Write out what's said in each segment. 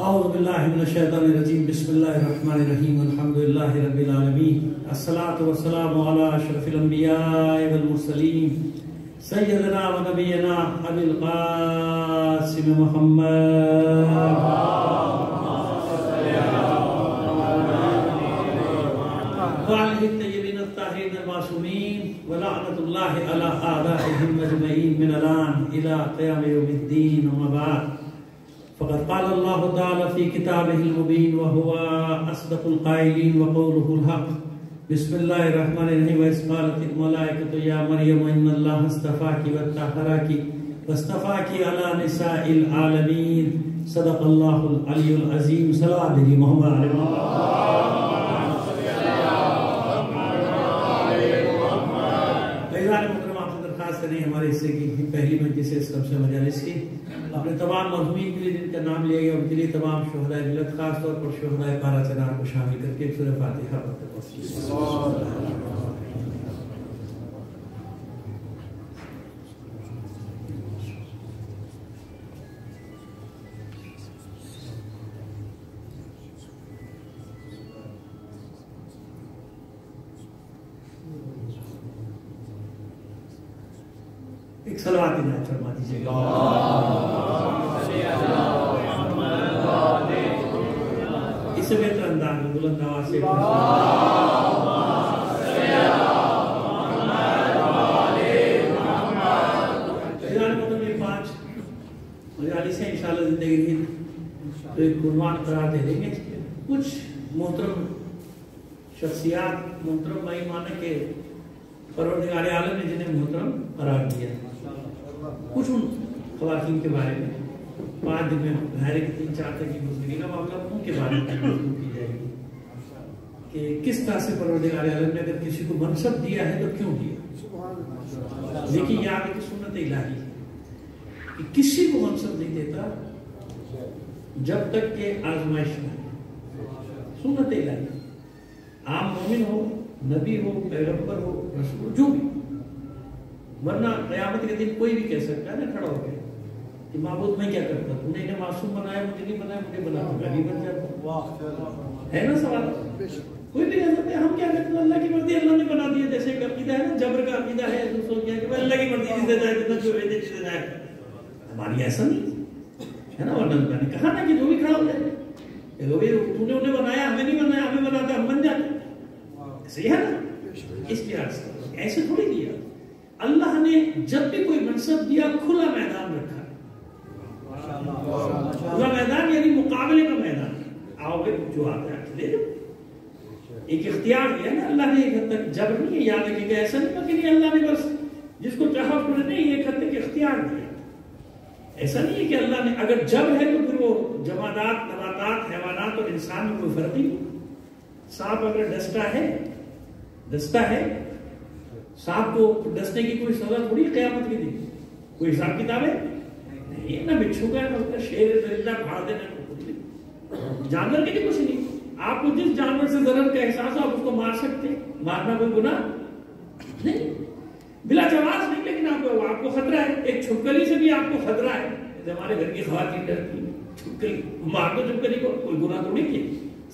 اعوذ باللہ من الشیطان الرجیم بسم اللہ الرحمن الرحیم الحمدللہ رب العالمین الصلاة والسلام علی اشرف الانبیاء والمرسلین سیدنا و نبینا ابی القاسم محمد وعلى الطيبين الطاهرين المعصومين ولعنة الله على أعدائهم أجمعين من الآن إلى قيام يوم الدين. وما بعد فقد قال الله تعالى في كتابه المبين وهو أصدق القائلين وقوله الحق. بسم الله الرحمن الرحيم. وإذ قالت الملائكة يا مريم إن الله اصطفاك وطهرك واصطفاك على نساء العالمين. صدق الله العلي العظيم. صلوات محمد عليه ہمارے حصے کی پہلی مجلس ہے سب سے مجالس کی. اپنے تمام مرحومین کے لیے جن کا نام لیا گیا ان کے لیے تمام شہدائے ملت خاص طور پر شہدائے پارا چنار کو شامل کر کے سورہ فاتحہ پڑھتے ہیں. ایک صلوات عنایت فرما دیجیے گا. اس سے بہتر انداز میں بلند آواز سے پانچ مجالس ہیں انشاءاللہ زندگی رہی تو ایک عنوان قرار دے دیں گے. کچھ محترم شخصیات محترم مہمانہ کے پروردگار عالم نے جنہیں محترم قرار دیا. کچھ ان خواتین کے بارے میں 5 دن میں ظاہر کی 3-4 تک کی گزری کا معاملہ ان کے بارے میں گفتگو کی جائے گی کہ کس طرح سے پروردگار عالم نے اگر کسی کو منصب دیا ہے تو کیوں دیا. لیکن یاد ہے کہ سنت الہی ہے کہ کسی کو منصب نہیں دیتا جب تک کہ آزمائش نہ ہو. سنت الہی عام مومن ہو نبی ہو پیغمبر ہو رسول جو بھی, ورنہ قیامت کے دن کوئی بھی کہہ سکتا ہے نا کھڑا ہو کے کہ معبود میں کیا کرتا ہوں, انہیں معصوم بنایا مجھے نہیں بنایا, مجھے بنا تو میں بھی بن جاتا ہے نا سوال. کوئی بھی کہہ سکتے ہیں ہم کیا کرتے ہیں اللہ کی مرضی اللہ نے بنا دیا. جیسے ایک عقیدہ ہے نا جبر کا عقیدہ ہے دوسروں کیا کہ اللہ کی مرضی جسے جائے جتنا جو بھیجے جسے جائے. ہماری ایسا نہیں ہے نا, ورنہ میں نے کہا نا کہ جو بھی کھڑا ہو جائے تو نے انہیں بنایا ہمیں نہیں بنایا, ہمیں بناتا ہم بن جاتے. صحیح ہے نا. اس لحاظ سے ایسے تھوڑی دیا اللہ نے. جب بھی کوئی منصب دیا کھلا میدان رکھا. کھلا میدان یعنی مقابلے کا میدان. آؤ گے جو آتا ہے لے لو. ایک اختیار دیا نا اللہ نے. ایک حد تک جبر نہیں ہے, یاد رکھیے گا. ایسا نہیں کہ اللہ نے بس جس کو چاہا اس کو نہیں, ایک حد تک اختیار دیا. ایسا نہیں ہے کہ اللہ نے اگر جب ہے تو پھر وہ جمادات نباتات حیوانات اور انسان میں کوئی فرق نہیں. سانپ اگر ڈستا ہے سانپ کو ڈسنے کی کوئی سزا تھوڑی قیامت کی دی. کوئی حساب کتاب ہے نہیں. نہ بچھو کا نہ شیر درندہ پھاڑ دینا جانور کے لیے کچھ نہیں. آپ کو جس جانور سے ضرر کا احساس ہو آپ اس کو مار سکتے ہیں. مارنا کوئی گناہ نہیں, بلا جواز نہیں. لیکن آپ کو خطرہ ہے. ایک چھپکلی سے بھی آپ کو خطرہ ہے. ہمارے گھر کی خواتین ڈرتی چھپکلی, مار دو چھپکلی کو, کوئی گناہ تھوڑی کیا.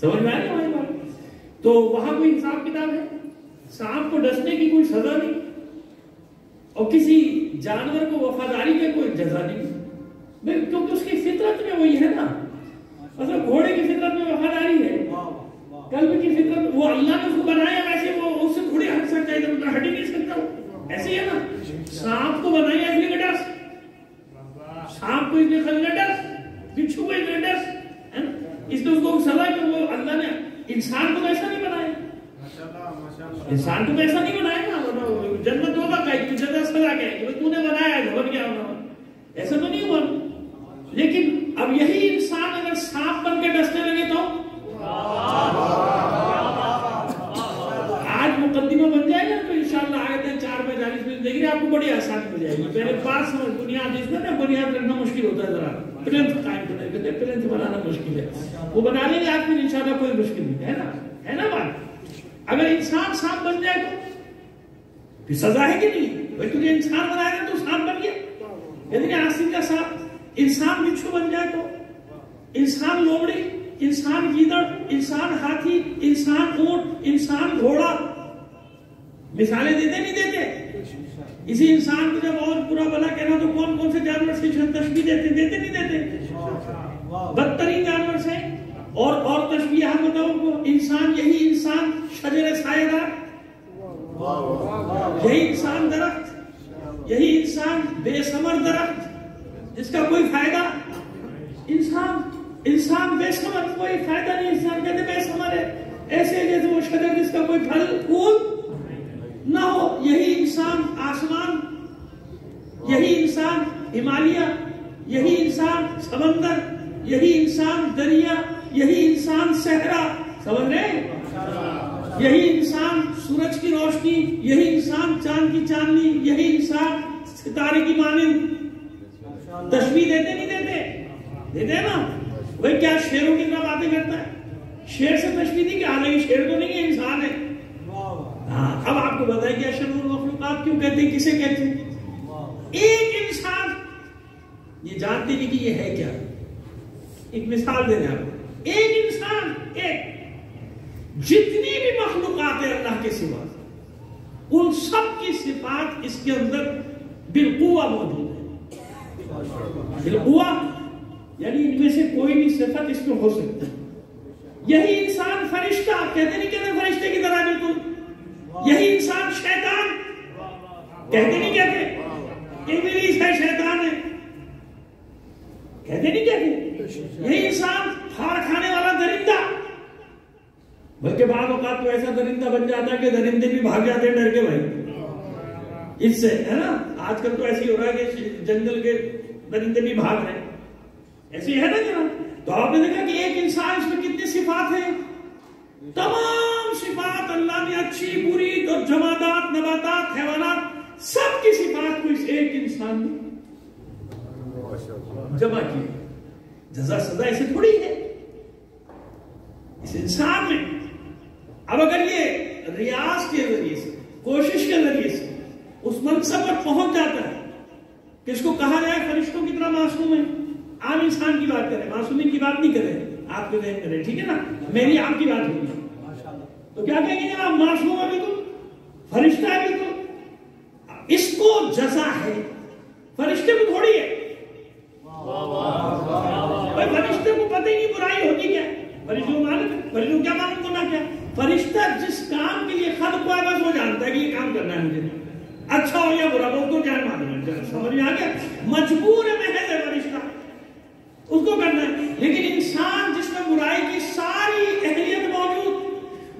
سمجھ میں آئے ہماری بات. تو وہاں کوئی حساب کتاب ہے. سانپ کو ڈسنے کی کوئی سزا نہیں اور کسی جانور کو وفاداری کا کوئی جزا نہیں. کیونکہ اس کی فطرت میں وہی ہے نا. مثلا گھوڑے کی فطرت میں وفاداری ہے, کلب کی فطرت وہ اللہ نے اس کو بنایا ویسے وہ اس سے تھوڑی ہٹ سکتا ہے, ہٹ ہی نہیں سکتا. ایسے ہی ہے نا. سانپ کو بنایا اس لیے ڈس, سانپ کو اس لیے خل ڈس, بچھو کو اس لیے ڈس, اس لیے اس کو سزا کہ وہ اللہ نے انسان کو ایسا نہیں بنایا. انسان کو ایسا نہیں بنایا نا. جنت ہوگا کہ جزا سزا کیا ہے کہ تو نے بنایا ہے گھر کیا ہونا, ایسا تو نہیں ہوا. لیکن اب یہی انسان اگر سانپ بن کے ڈسنے لگے تو آج مقدمہ بن جائے گا تو انشاءاللہ آیتیں 4 مجالس میں دیکھ رہے آپ کو بڑی آسانی ہو جائے گی. پہلے بات سمجھ بنیاد اس میں نا بنیاد رکھنا مشکل ہوتا ہے. ذرا پلنتھ قائم کرنے کے پلنتھ بنانا مشکل ہے. وہ بنا لیں گے آپ پھر انشاءاللہ کوئی مشکل نہیں ہے نا بات. اگر انسان سانپ بن جائے تو پھر سزا ہے کہ نہیں. بھائی تجھے انسان بنایا گا تو سانپ بن گیا. یعنی آسین کا سانپ انسان بچھو بن جائے تو انسان لومڑی، انسان گیدڑ، انسان ہاتھی، انسان اونٹ، انسان گھوڑا، مثالیں دیتے نہیں دیتے؟ اسی انسان کو جب اور برا بلا کہنا تو کون کون سے جانور سے تشبیہ دیتے نہیں دیتے؟ بدترین جانور سے اور تشبیہ بتاؤ کو، انسان یہی انسان شجر سایہ دار، یہی انسان درخت، یہی انسان بے ثمر درخت جس کا کوئی فائدہ، انسان بے ثمر، کوئی فائدہ نہیں، انسان کہتے بے ثمر ہے، ایسے جیسے وہ شجر جس کا کوئی پھل پھول نہ ہو، یہی انسان آسمان، یہی انسان ہمالیہ، یہی انسان سمندر، یہی انسان دریا، یہی انسان صحرا، سمجھ رہے؟ یہی انسان سورج کی روشنی، یہی انسان چاند کی چاندنی، یہی انسان ستارے کی مانند، تشبیہ دیتے نہیں دیتے ہیں نا؟ وہی کیا شیروں کی طرح باتیں کرتا ہے، شیر سے تشبیہ دی کہ حالانکہ شیر تو نہیں ہے، انسان ہے۔ اب آپ کو بتائیں کہ اشرف المخلوقات کیوں کہتے ہیں، کسے کہتے ہیں؟ ایک انسان، یہ جانتے نہیں کہ یہ ہے کیا۔ ایک مثال دینا آپ کو، ایک انسان، ایک جتنی بھی مخلوقات ہیں اللہ کے سوا، ان سب کی صفات اس کے اندر بالقوہ موجود ہے۔ بالقوہ یعنی ان میں سے کوئی بھی صفت اس میں ہو سکتی ہے۔ یہی انسان فرشتہ، کہتے نہیں کہتے فرشتے کی طرح بالکل، یہی انسان شیطان، کہتے نہیں کہتے ابلیس ہے، شیطان ہے، کہتے نہیں کہتے؟ یہی انسان پھاڑ کھانے والا درندہ، بلکہ بعض اوقات تو ایسا درندہ بن جاتا ہے کہ درندے بھی بھاگ جاتے ہیں ڈر کے بھائی اس سے، ہے نا؟ آج کل تو ایسی ہو رہا ہے کہ جنگل کے درندے بھی بھاگ رہے ہیں، ایسی ہے نا جناب؟ تو آپ نے دیکھا کہ ایک انسان، اس میں کتنی صفات ہیں؟ تمام صفات اللہ نے اچھی بری اور جمادات، نباتات، حیوانات، سب کی صفات کو اس ایک انسان نے جمع کی۔ جزا سزا ایسے تھوڑی ہے اس انسان میں۔ اب اگر یہ ریاض کے ذریعے سے، کوشش کے ذریعے سے اس منصب پر پہنچ جاتا ہے کہ اس کو کہا جائے فرشتوں کی طرح معصوم ہے، عام انسان کی بات کریں، معصومین کی بات نہیں کریں، آپ کے ذہن کریں، ٹھیک ہے نا؟ میری آپ کی بات ہوگی تو کیا کہیں گے جناب؟ معصوم ہے بالکل، فرشتہ ہے بالکل، اس کو جزا ہے، فرشتے کو تھوڑی ہے۔ بھائی فرشتے کو پتہ ہی نہیں برائی ہوتی کیا، فرشتوں معلوم، فرشتوں کیا معلوم کرنا کیا؟ فرشتہ جس کام کے لیے خلق ہوا ہے بس وہ جانتا ہے کہ یہ کام کرنا ہے مجھے، اچھا ہو یا برا، وہ تو کیا معلوم ہے، سمجھ میں آ گیا؟ مجبور ہے، محض ہے فرشتہ، اس کو کرنا ہے۔ لیکن انسان جس میں برائی کی ساری اہلیت موجود،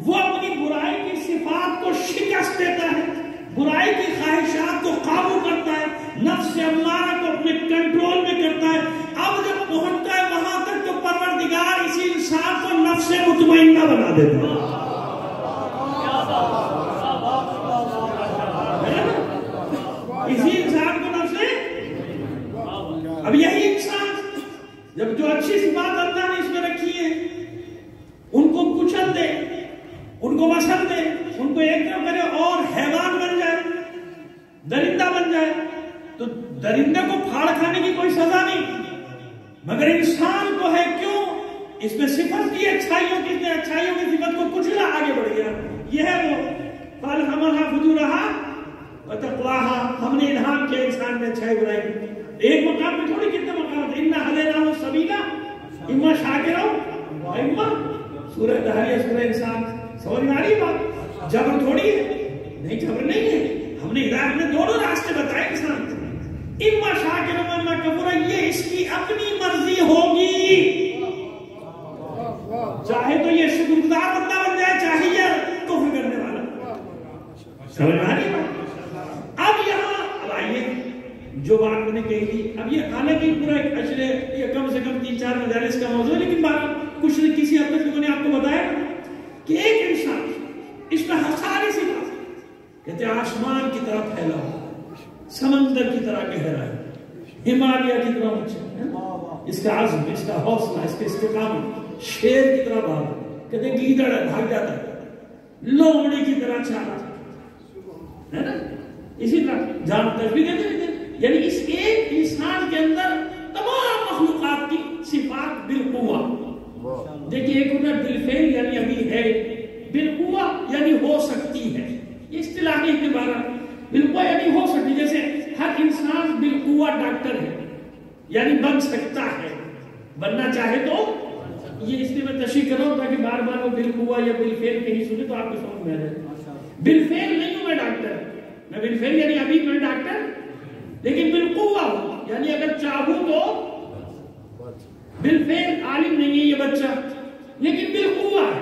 وہ اپنی برائی کی صفات کو شکست دیتا ہے، برائی کی خواہشات کو قابو کرتا ہے، نفس امارہ کو اپنے کنٹرول میں کرتا ہے۔ اب جب پہنچتا ہے وہاں تک تو پروردگار اسی انسان کو نفس مطمئنہ بنا دیتا ہے۔ اسی انسان کو نفس، اب یہی انسان جب جو اچھی صفات اللہ نے اس میں رکھی ہے ان کو کچل دے، ان کو مسل دے، ان کو ایک طرف کرے اور حیوان بن جائے، درندہ بن جائے، تو درندے کو پھاڑ کھانے کی کوئی سزا نہیں، مگر انسان کو ہے کیوں؟ اس میں صفت کی اچھائیوں کی، اچھائیوں کی صفت کو کچلا آگے بڑھ گیا۔ یہ ہے وہ فَأَلْهَمَهَا فُجُورَهَا وَتَقْوَاهَا، ہم نے الہام کیا انسان میں اچھائی برائی کی۔ ایک مقام میں تھوڑی، کتنے مقام تھے؟ اِنَّا هَدَيْنَاهُ السَّبِيلَ إِمَّا شَاكِرًا وَإِمَّا، سورہ دہریہ، سورہ انسان، سمجھ میں آ رہی بات؟ جبر تھوڑی ہے، نہیں جبر نہیں ہے، ہم نے ہدایت میں دونوں راستے بتائے انسان کو، اِمَّا شَاكِرًا وَإِمَّا كَفُورًا، یہ اس کی اپنی مرضی ہوگی، چاہے تو یہ شکر گزار بندہ بن جائے، چاہے یہ کفر کرنے والا۔ سمجھ میں آ رہی بات؟ اب یہاں اب آئیے جو بات میں نے کہی تھی، اب یہ حالانکہ پورا ایک اشرے، یہ کم سے کم 3-4 مجالس کا موضوع ہے، لیکن بات کچھ کسی حد تک میں نے آپ کو بتایا کہ ایک انسان اس میں ساری سی بات کہتے ہیں آسمان کی طرح پھیلا ہوا، سمندر کی طرح گہرا ہے، ہمالیہ کی طرح اونچا، اس کا عزم، اس کا حوصلہ، اس کے استقامت، شیر کی طرح بھاگا، کہتے ہیں گیدڑ بھاگ جاتا ہے، لومڑی کی طرح چالا ہے نا، اسی طرح جان تشبیہ دیتے ہیں، یعنی اس ایک انسان کے اندر تمام مخلوقات کی صفات بالقوہ. دیکھیے ایک ہوتا ہے بالفعل یعنی ابھی ہے، بالقوہ یعنی ہو سکتی ہے. یہ اصطلاحی اعتبار بالقوہ یعنی ہو سکتی، جیسے ہر انسان بالقوہ ڈاکٹر ہے یعنی بن سکتا ہے، بننا چاہے تو. یہ اس لیے میں تشریح کر رہا ہوں تاکہ بار بار وہ بالقوہ یا بالفعل کہیں سنے تو آپ کو سمجھ میں آ جائے. بالفعل نہیں ہوں میں ڈاکٹر، میں بالفعل یعنی ابھی میں ڈاکٹر، لیکن بالقوہ ہوں یعنی اگر چاہوں تو. بالفعل عالم نہیں ہے یہ بچہ، لیکن بالقوہ ہے.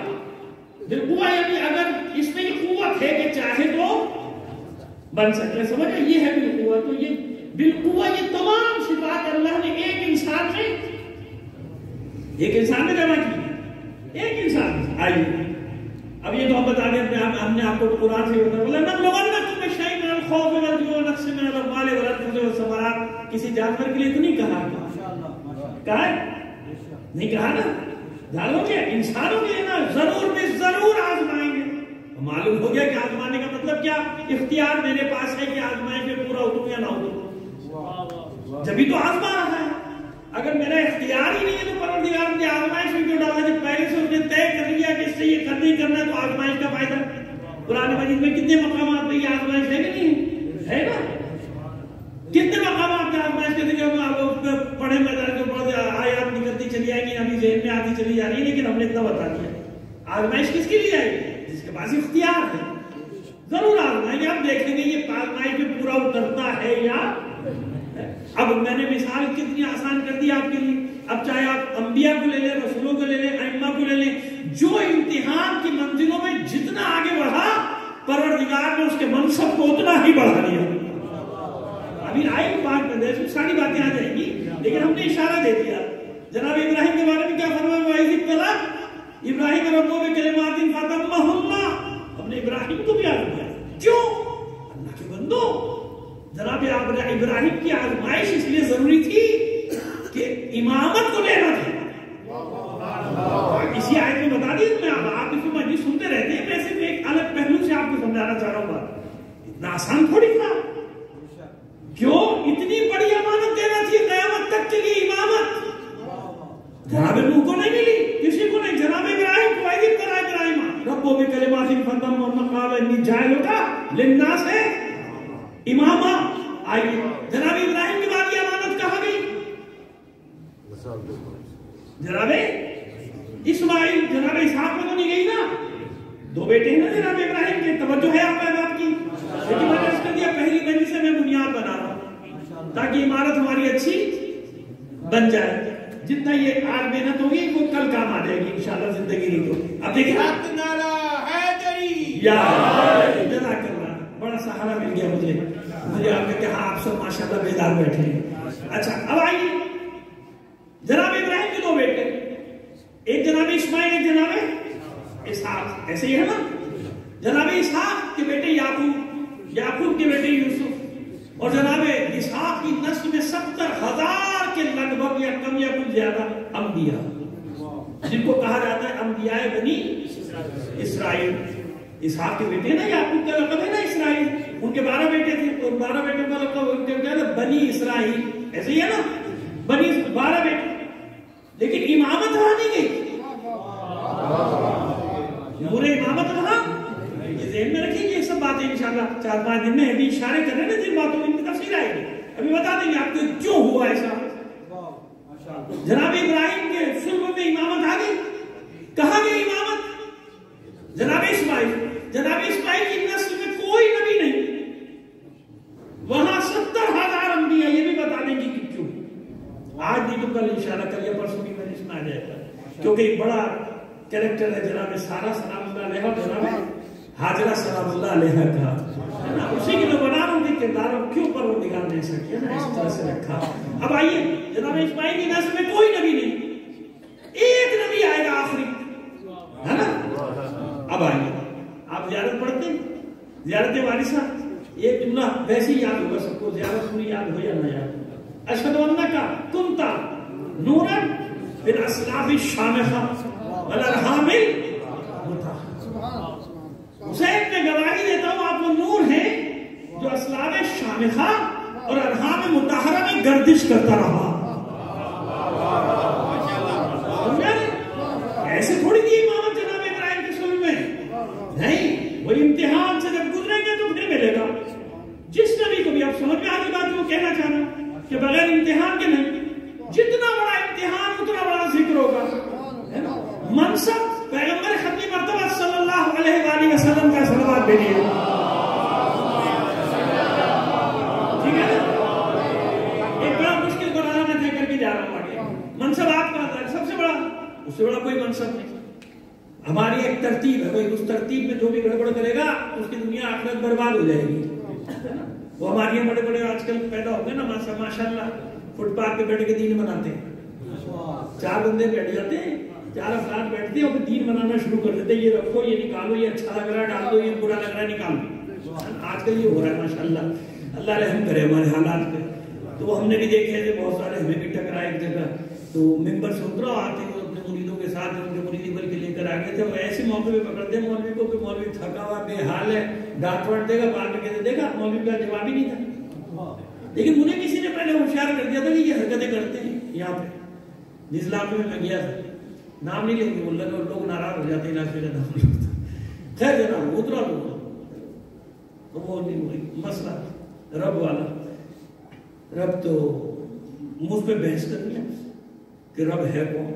بالقوہ یعنی اگر اس میں یہ قوت ہے کہ چاہے تو بن سکتے ہیں. سمجھے یہ ہے بالقوہ. تو یہ بالقوہ یہ تمام صفات اللہ نے ایک انسان میں جمع کی. ایک انسان. آئیے اب یہ تو ہم بتا دیں ہم نے آپ کو قرآن سے بولا نبلونکم بشیء من الخوف والجوع ونقص من الاموال والانفس والثمرات. کسی جانور کے لیے تو نہیں کہا، کہا نہیں کہا نا. جانوروں کے انسانوں کے لیے نا ضرور میں ضرور آزمائیں گے. معلوم ہو گیا کہ آزمانے کا مطلب کیا؟ اختیار میرے پاس ہے کہ آزمائش میں پورا اتروں یا نہ اتروں. جبھی تو آزما رہا ہے. اگر میرا اختیار ہی نہیں ہے تو پروردگار مجھے آزمائش میں کیوں ڈالا؟ جب پہلے سے اس نے طے کر لیا کہ اس سے یہ کرنا ہی کرنا ہے تو آزمائش کا فائدہ. قرآن مجید میں کتنے مقامات پہ یہ آزمائش ہے کہ نہیں ہے نا؟ کتنے مقامات پہ آزمائش کے ذکر میں پڑھے میدان جو پڑھے آیات نکلتی چلی آئیں گی، ابھی ذہن میں آتی چلی جا رہی ہے، لیکن ہم نے اتنا بتا دیا. آزمائش کس کے لیے آئے گی؟ جس کے پاس اختیار ہے ضرور آزمائیں گے. آپ دیکھیں گے یہ آزمائش میں پورا اترتا ہے یا. اب میں نے مثال کتنی آسان کر دی آپ کے لیے. اب چاہے آپ انبیاء کو لے لیں، رسولوں کو لے لیں، ائمہ کو لے لیں، جو امتحان کی منزلوں میں جتنا آگے بڑھا پروردگار نے اس کے منصب کو اتنا ہی بڑھا دیا. ابھی آئی بات میں ساری باتیں آ جائیں گی، لیکن ہم نے اشارہ دے دیا. جناب ابراہیم کے بارے میں کیا فرمایا؟ وَإِذِ ابْتَلَىٰ ابراہیم ربُّهُ بِكَلِمَاتٍ فَأَتَمَّهُنَّ. ہم نے ابراہیم کو بھی آزمایا. کیوں؟ اللہ کے بندو، جناب ابراہیم کی آزمائش اس لیے ضروری تھی کہ امامت کو لینا تھا. اسی آیت میں بتا دیا. میں آپ اس میں سنتے رہتے ہیں، میں صرف ایک الگ پہلو سے آپ کو سمجھانا چاہ رہا ہوں. اتنا آسان تھوڑی تھا. کیوں؟ اتنی بڑی امانت دینا تھی قیامت تک کے لیے. امامت جناب نوح کو نہیں ملی، کسی کو نہیں. جناب ابراہیم کو وَإِذِ ابْتَلَىٰ إِبْرَاهِيمَ رَبُّهُ بِكَلِمَاتٍ فَأَتَمَّهُنَّ قَالَ إِنِّي جَاعِلُكَ لِلنَّاسِ امامہ. آئیے جناب ابراہیم کی بات یہ امانت کہاں گئی؟ جناب اسماعیل، جناب اسحاق میں تو نہیں گئی نا. دو بیٹے ہیں نا جناب ابراہیم کے. توجہ ہے آپ کا بات کی؟ لیکن میں نے اس کر دیا پہلی مجلس سے میں بنیاد بنا رہا ہوں تاکہ عمارت ہماری اچھی بن جائے. جتنا یہ آج محنت ہوگی وہ کل کام آ جائے گی انشاءاللہ زندگی نہیں تو. اب دیکھیں جزاک اللہ، بڑا سہارا مل گیا مجھے آپ کا کہ ہاں آپ سب ماشاءاللہ بیدار بیٹھے ہیں. اچھا اب آئیے جناب ابراہیم کے دو بیٹے، ایک جناب اسماعیل، ایک جناب اسحاق. ایسے ہی ہے نا. جناب اسحاق کے بیٹے یعقوب، یعقوب کے بیٹے یوسف، اور جناب اسحاق کی نسل میں 70,000 کے لگ بھگ یا کم یا کچھ زیادہ انبیاء، جن کو کہا جاتا ہے انبیاء بنی اسرائیل. اسحاق کے بیٹے نا، یعقوب کا لقب ہے نا اسرائیل. ان کے 12 بیٹے تھے، تو 12 بیٹوں کا لقب کیا ہے؟ بنی اسرائیل. ایسے ہی ہے نا، بنی 12 بیٹے. لیکن امامت وہاں نہیں گئی. پورے امامت وہاں. یہ ذہن میں رکھیں گے یہ سب باتیں انشاءاللہ 4-5 دن میں ابھی اشارے کر رہے ہیں نا جن باتوں میں ان کی تفصیل آئے گی. ابھی بتا دیں گے آپ کو کیوں ہوا ایسا. جناب ابراہیم کے سلب میں امامت آ گئی. کہاں گئی امامت؟ جناب اسماعیل. جناب اسماعیل کی نسل میں کوئی نبی نہیں، وہاں 70,000 انبیاء. یہ بھی بتا دیں گے کہ کیوں. آج نہیں تو کل انشاءاللہ، کل یا پرسوں کی مجلس میں آ جائے گا. کیونکہ ایک بڑا کریکٹر ہے جناب سارہ سلام اللہ علیہ اور جناب حاجرہ سلام اللہ علیہ کا. اسی کی تو بنا رہا ہوں کہ کرداروں کے اوپر وہ نگاہ نہیں سکتی ہے نا، اس طرح سے رکھا. اب آئیے جناب اسماعیل کی نسل میں کوئی نبی نہیں، ایک نبی آئے گا آخری ہے نا. اب آئیے آپ زیارت پڑھتے ہیں، زیارت وارثہ. یہ جملہ ویسے ہی یاد ہوگا سب کو، زیارت پوری یاد ہو یا نہ یاد. اشہد انک کنت نورا فی الاصلاب الشامخہ والارحام المطہرہ. حسین میں گواہی دیتا ہوں آپ وہ نور ہیں جو اصلاب شامخہ اور ارحام مطہرہ میں گردش کرتا رہا. وہ امتحان سے جب گزریں گے تو پھر ملے گا. جس نبی کو بھی آپ سمجھ میں آگے بات وہ کہنا چاہنا کہ بغیر امتحان کے نہیں. جتنا بڑا امتحان اتنا بڑا ذکر ہوگا. منصب پیغمبر ختم مرتبہ صلی اللہ علیہ وآلہ وسلم کا صلوات بھیجیے. ٹھیک ہے نا؟ ایک بڑا مشکل قرآن میں طے کر کے جا رہا ہوں آگے. منصب آپ کا سب سے بڑا، اس سے بڑا کوئی منصب نہیں. ہماری ایک ترتیب ہے، کوئی اس ترتیب میں جو بھی گڑبڑ کرے گا اس کی دنیا آخرت برباد ہو جائے گی. وہ ہمارے بڑے بڑے آج کل پیدا ہو گئے نا ماشاء اللہ، فٹ پاتھ پہ بیٹھ کے دین بناتے ہیں. 4 بندے بیٹھ جاتے ہیں، 4 افراد بیٹھتے ہیں اور پھر دین بنانا شروع کر دیتے ہیں. یہ رکھو، یہ نکالو، یہ اچھا لگ رہا ہے ڈال دو، یہ برا لگ رہا ہے نکالو. آج کل یہ ہو رہا ہے ماشاءاللہ. اللہ رحم کرے ہمارے حالات پہ. تو ہم نے بھی دیکھے تھے بہت سارے، ہمیں بھی ٹکرا ایک جگہ. تو ممبر سے اترا آتے ہوئے اپنے مریدوں کے ساتھ ان کے مریدی بل کے لے کر آگے تھے. وہ ایسے موقع پہ پکڑتے مولوی کو کہ مولوی تھکا ہوا بے حال ہے، ڈانٹ واٹ دے گا. بعد میں کہتے دیکھا مولوی کا جواب ہی نہیں تھا. لیکن مجھے کسی نے پہلے ہوشیار کر دیا تھا کہ یہ حرکتیں کرتے ہیں یہاں پہ. جس علاقے میں گیا تھا، نام نہیں لیں گے، وہ لوگ ناراض ہو جاتے ہیں علاقے کا نام لگتا. خیر جناب اترا تو وہ مسئلہ رب والا. رب تو مجھ پہ بحث کر لیا کہ رب ہے کون.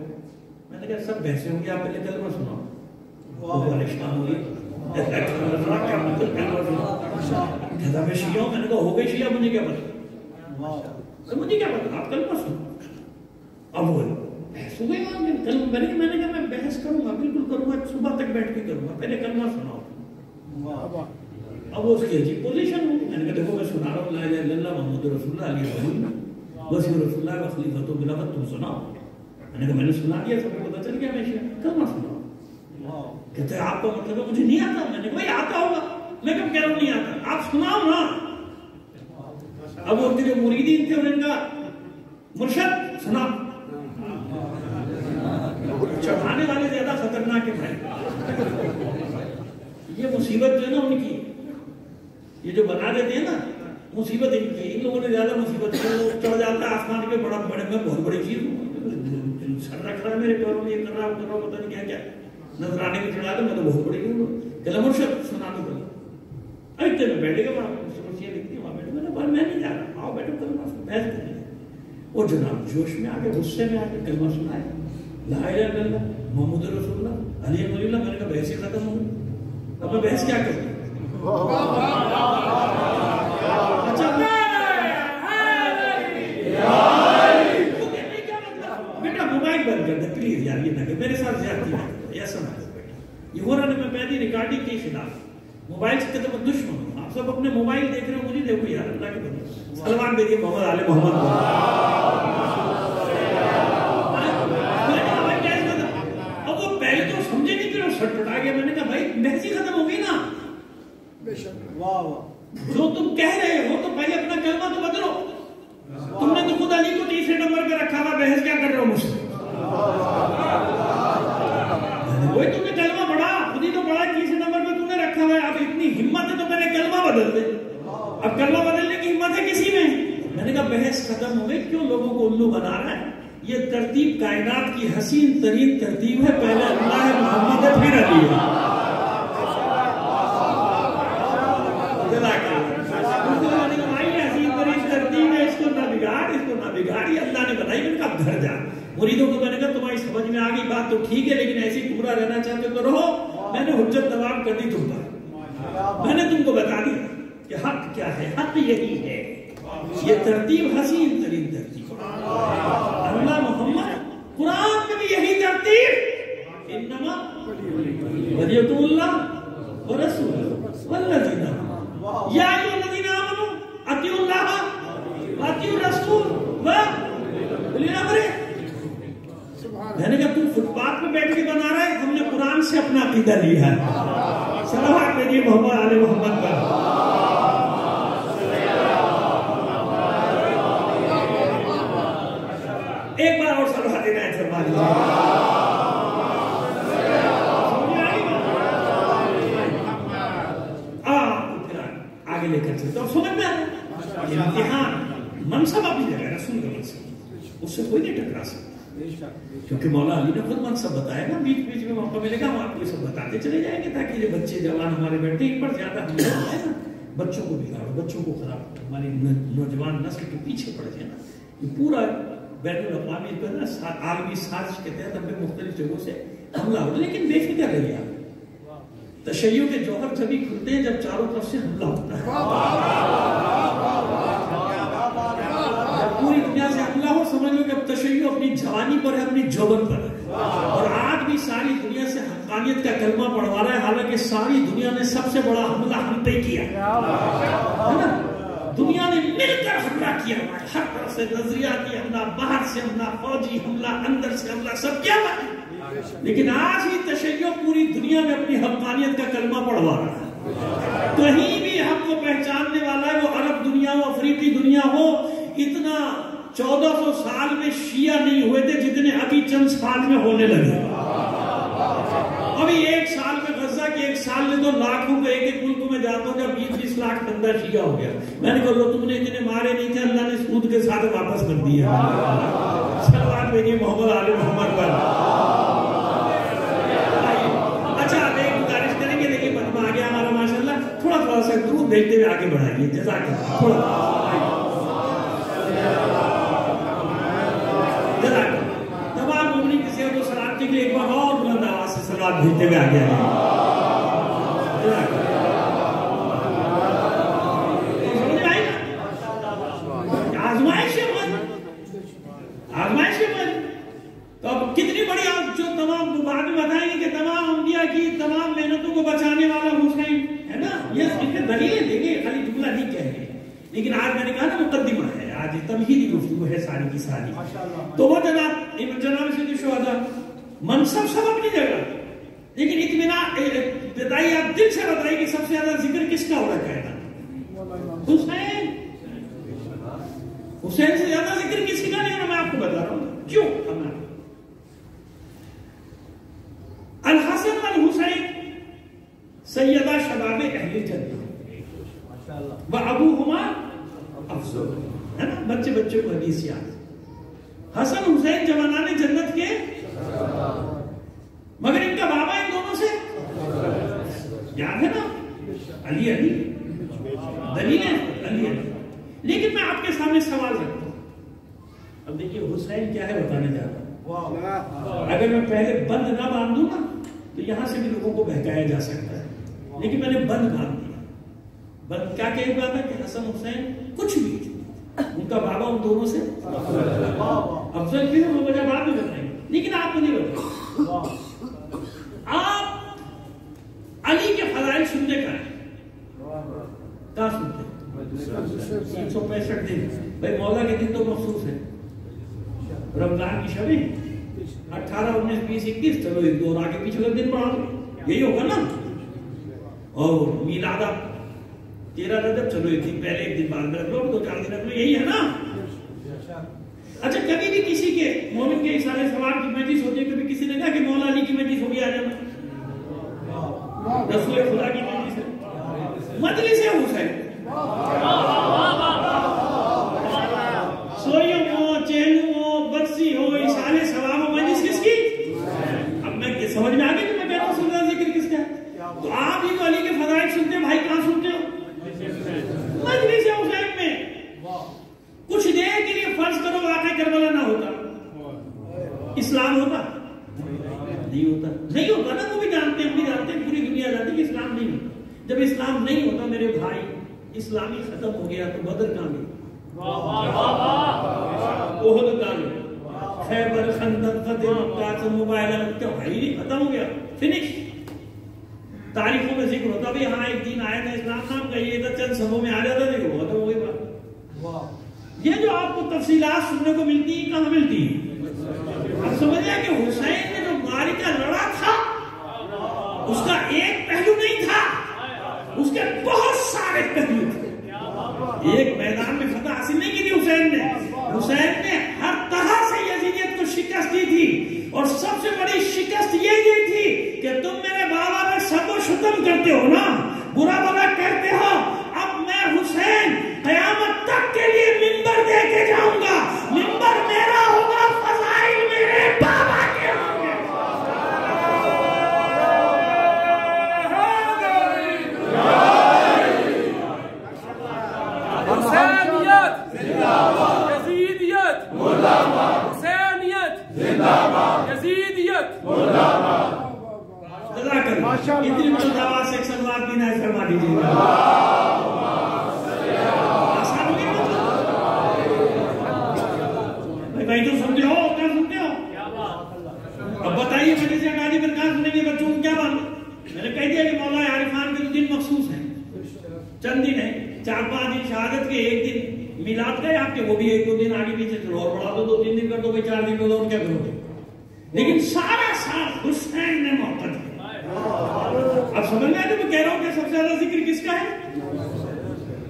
میں نے کہا سب بحثیں ہوں گی، آپ پہلے کلمہ سناؤ. کہتا میں شیعہ ہوں. میں نے کہا ہو گئے شیعہ، مجھے کیا پتا، مجھے کیا پتا، آپ کلمہ سنو. اب وہ بحث ہو گئی. میں نے کہا میں بحث کروں گا، بالکل کروں گا، صبح تک بیٹھ کے کروں گا، پہلے کلمہ سناؤ. اب وہ اس کی عجیب پوزیشن ہوگی. میں نے کہا دیکھو میں سنا رہا ہوں لا الہ الا اللہ محمد رسول اللہ علیہ وسلم رسول اللہ خلیفۃ بلاوت، تم سناؤ. میں نے کہا میں نے سنا دیا، سب کو پتا چل گیا. میں کلمہ سناؤ. کہتے ہیں آپ کا مطلب ہے مجھے نہیں آتا. میں نے کہا بھائی آتا ہوگا. میں کب کہہ رہا ہوں نہیں آتا، آپ سناؤ نا. اب ان کے جو مریدین تھے ان کا مرشد سنا. چڑھانے والے زیادہ خطرناک ہے. یہ مصیبت جو ہے نا ان کی، یہ جو بنا دیتے ہیں نا مصیبت ان کی. ان لوگوں نے زیادہ مصیبت ہے. وہ چڑھ جاتا ہے آسمان پہ، بڑا بڑے میں بہت بڑی چیز ہوں، سر رکھ رہا ہے میرے پیروں میں، یہ کر رہا پتہ نہیں کیا کیا نظرانے میں چڑھا دے. میں تو بہت بڑی ہوں. کہ مرشد سنا دو. اتنے میں بیٹھے گا وہاں سمسیاں لکھتی ہیں وہاں بیٹھے. میں نے کہا میں نہیں جا رہا، آؤ بیٹھو کلمہ بحث کریں. وہ جناب جوش میں آ کے غصے میں آ کے کلمہ سنایا لا الہ الا اللہ محمد رسول اللہ علیہ ولی اللہ. میں نے کہا بحث ہی ختم ہو گئی. اب میں بحث کیا کروں. بیٹا موبائل بند کر دے پلیز یار، یہ نہ کہ میرے ساتھ زیادتی نہ کرو. ایسا نہ یہ ہو رہا ہے. میں پہلی ریکارڈنگ کے خلاف موبائل سے کہتے میں دشمن ہوں. آپ سب اپنے موبائل دیکھ رہے ہو، مجھے دیکھو یار اللہ کے بندے. سلمان بھیجیے محمد آل محمد. اب وہ پہلے تو سمجھے نہیں پھر وہ سٹ پٹا گیا. میں نے کہا بھائی بحث ہی ختم ہو گئی نا. جو تم کہہ رہے ہو تو پہلے اپنا کلمہ تو بدلو. تم نے تو خود علی کو تیسرے نمبر پہ رکھا ہوا، بحث کیا کر رہے ہو مجھ سے. وہی تم نے کلمہ پڑھا، خود ہی تو پڑھا، تیسرے نمبر پہ تم نے رکھا ہوا ہے. اب اتنی ہمت ہے تو میں نے کلمہ بدل دے. اب کلمہ بدلنے کی ہمت ہے کسی میں. میں نے کہا بحث ختم ہو گئی. کیوں لوگوں کو الو بنا رہا ہے. یہ ترتیب کائنات کی حسین ترین ترتیب ہے. پہلے اللہ ہے، محمد ہے، پھر علی ہے. بگاڑی اللہ نے بتائی. میں نے کہا گھر جا. مریدوں کو میں نے کہا تمہاری سمجھ میں آ گئی بات تو ٹھیک ہے، لیکن ایسی پورا رہنا چاہتے تو رہو. میں نے حجت تمام کر دی تم پر. میں نے تم کو بتا دیا کہ حق کیا ہے. حق یہی ہے. یہ ترتیب حسین ترین ترتیب. اللہ محمد قرآن میں بھی یہی ترتیب. انما ولیۃ اللہ ورسولہ والذین یا ایھا الذین آمنوا اطیعوا اللہ واطیعوا الرسول وَأُولِي الْأَمْرِ. میں نے کہا تم فٹ پاتھ پہ بیٹھ کے بنا رہا ہے، ہم نے قرآن سے اپنا عقیدہ لیا ہے. صلوات بھیجیے محمد آل محمد پر. ایک بار اور صلوات عنایت فرما دیجیے. آگے لے کر چلتے اور سمجھ میں آ رہا ہے امتحان. منصب اپنی جگہ، رسول کا منصب اس سے کوئی نہیں ٹکرا سکتا. کیونکہ مولا علی نے خود منصب بتایا نا، بیچ بیچ میں موقع ملے گا ہم آپ کو یہ سب بتاتے چلے جائیں گے تاکہ یہ بچے جوان ہمارے بیٹھے ان پر زیادہ ہم ہے نا، بچوں کو بگاڑو، بچوں کو خراب کرو، ہماری نوجوان نسل کے پیچھے پڑ جائے نا. یہ پورا بین الاقوامی پر نا عالمی سازش کے تحت ہمیں مختلف جگہوں سے حملہ ہو، لیکن بے فکر رہیے آپ. تشیع کے جوہر جبھی کھلتے ہیں جب چاروں طرف سے حملہ ہوتا ہے. جب پوری دنیا سے حملہ ہو سمجھ لو کہ اب تشیع اپنی جوانی پر ہے، اپنی جوبن پر ہے، اور آج بھی ساری دنیا سے حقانیت کا کلمہ پڑھوا رہا ہے، حالانکہ ساری دنیا نے سب سے بڑا حملہ ہم پہ کیا ہے نا. دنیا نے مل کر حملہ کیا، ہر طرف سے نظریاتی حملہ، باہر سے حملہ، فوجی حملہ، اندر سے حملہ، سب کیا ہے. لیکن آج ہی تشیع پوری دنیا میں اپنی حقانیت کا کلمہ پڑھوا رہا ہے. کہیں بھی ہم کو پہچاننے والا ہے، وہ عرب دنیا ہو، افریقی دنیا ہو. اتنا 1400 سال میں شیعہ نہیں ہوئے تھے جتنے ابھی چند سال میں ہونے لگے. ابھی ایک سال میں غزہ کے ایک سال میں تو لاکھوں کا ایک ملک میں جاتا ہوں جب 20-20 لاکھ بندہ شیعہ ہو گیا. میں نے کہا تم نے اتنے مارے نہیں تھے، اللہ نے سود کے ساتھ واپس کر دیا. صلوات بھیجیے محمد آل محمد پر. اچھا آپ ایک گزارش کریں گے، دیکھیے وقت آ گیا ہمارا ماشاءاللہ، تھوڑا سا درود بھیجتے ہوئے آگے بڑھائیے. جزاک اللہ. تھوڑا تمام مومنین کی صحت و سلامتی کے لیے ایک بار اور بلند آواز سے صلوات بھیجتے ہوئے آگے آئیے. آزمائش ہے تو اب کتنی بڑی آپ جو تمام بعد میں بتائیں گے کہ تمام انبیاء کی تمام محنتوں کو بچانے والا حسین ہے نا. یہ ان کے دلیلیں دیں گے، خالی جملہ نہیں کہہ رہے. لیکن آج میں نے کہا نا مقدمہ ہے، آج تمہیدی گفتگو ہے ساری کی ساری. تو وہ جناب سید الشہداء منصب سب اپنی جگہ، لیکن اطمینان بتائیے، آپ دل سے بتائیے کہ سب سے زیادہ ذکر کس کا ہو رکھا ہے؟ حسین. حسین سے زیادہ ذکر کسی کا نہیں ہے. میں آپ کو بتا رہا ہوں کیوں. الحسن والحسین سیدہ شباب اہل جنت وابوہما افضل، ہے نا. بچے بچے کو حدیث یاد. حسن حسین جوانان جنت کے، مگر ان کا بابا ان دونوں سے یاد ہے نا. علی علی دلیل ہے، علی علی. لیکن میں آپ کے سامنے سوال رکھتا ہوں. اب دیکھیے حسین کیا ہے بتانے جا رہا ہوں. اگر میں پہلے بند نہ باندھ دوں نا تو یہاں سے بھی لوگوں کو بہکایا جا سکتا ہے، لیکن میں نے بند باندھ دیا. بند کیا کہہ رہا تھا کہ حسن حسین کچھ بھی ان کا بابا ان دونوں سے افضل بھی ہے. وہ وجہ بعد میں بتائیں گے، لیکن آپ مجھے بتائیں آپ علی کے فضائل سننے کا ہے کہاں سنتے ہیں؟ 365 دن. بھائی مولا کے دن تو مخصوص ہے. رمضان کی شبیں 18 19 20 21، چلو ایک دو اور آگے پیچھے کا دن پڑھا دو، یہی ہوگا نا. اور میلادہ 13 رجب، چلو ایک دن پہلے ایک دن بعد میں رکھ لو، 2-4 دن رکھ لو، یہی ہے نا. اچھا کبھی بھی کسی کے مومن کے اشارے سوال کی مجلس ہوتی ہے، کبھی کسی نے کہا کہ مولا علی کی مجلس ہوگی آ جانا؟ رسول خدا کی مجلس ہے، مجلس ہے حسین. سوئیوں ہو، چہلوں ہو، بدسی ہو، اشارے ثواب ہو، مجلس کس کی؟ اب میں سمجھ میں آ گیا کہ میں کہہ رہا ہوں سننا ذکر کس کا ہے. تو آپ ہی تو علی کے فضائل سنتے ہیں، بھائی کہاں سنتے ہو؟ مجلس حسین میں. کچھ دیر کے لیے فرض کرو واقع کربلا نہ ہوتا، اسلام ہوتا؟ نہیں ہوتا. نہیں ہوتا نا. وہ بھی جانتے ہیں، ہم بھی جانتے ہیں، پوری دنیا جانتی ہے کہ اسلام نہیں ہوتا. جب اسلام نہیں ہوتا میرے بھائی، اسلامی ختم ہو گیا تو بدر کہاں گئی، احد کہاں گئی، خیبر، خندق، فتح مکہ سے موبائل کیا بھائی نہیں ختم ہو گیا، فنش. تاریخوں میں ذکر ہوتا بھی ہاں ایک دین آیا تھا اسلام نام کا، یہ تھا چند سبوں میں آ جاتا تھا، دیکھو ختم ہو گئی بات. یہ جو آپ کو تفصیلات سننے کو ملتی ہیں کہاں ملتی ہیں؟ آپ سمجھیں کہ حسین نے جو معرکہ لڑا تھا اس کا ایک پہلو نہیں تھا، اس کے بہت سارے پہلو تھے. ایک میدان میں فتح حاصل نہیں کی تھی حسین نے ہر طرح سے یزیدیت کو شکست دی تھی. اور سب سے بڑی شکست یہ دی تھی کہ تم میرے بابا میں سب و شتم کرتے ہو نا، برا بلا کرتے ہو. اب میں حسین قیامت تک کے لیے منبر دے کے جاؤں گا، منبر میرا ہوگا، فضائل میرے آسان ہو گیا بھائی تو سمجھے ہو کیا سنتے ہو؟ اب بتائیے مجلس اکادی پر کہاں سنیں گے بچوں کو کیا بات؟ میں نے کہہ دیا کہ مولا عارفان کے 2 دن مخصوص ہیں، چند دن ہیں، 4-5 دن شہادت کے، 1 دن میلاد کا ہے آپ کے، وہ بھی 1-2 دن آگے پیچھے چلو اور بڑھا دو، 2-3 دن کر دو بھائی، 4 دن کر دو، اور کیا کرو گے؟ لیکن سارا ساتھ حسین نے محبت ہے۔ اب سمجھ میں آئے تو میں کہہ رہا ہوں کہ سب سے زیادہ ذکر کس کا ہے؟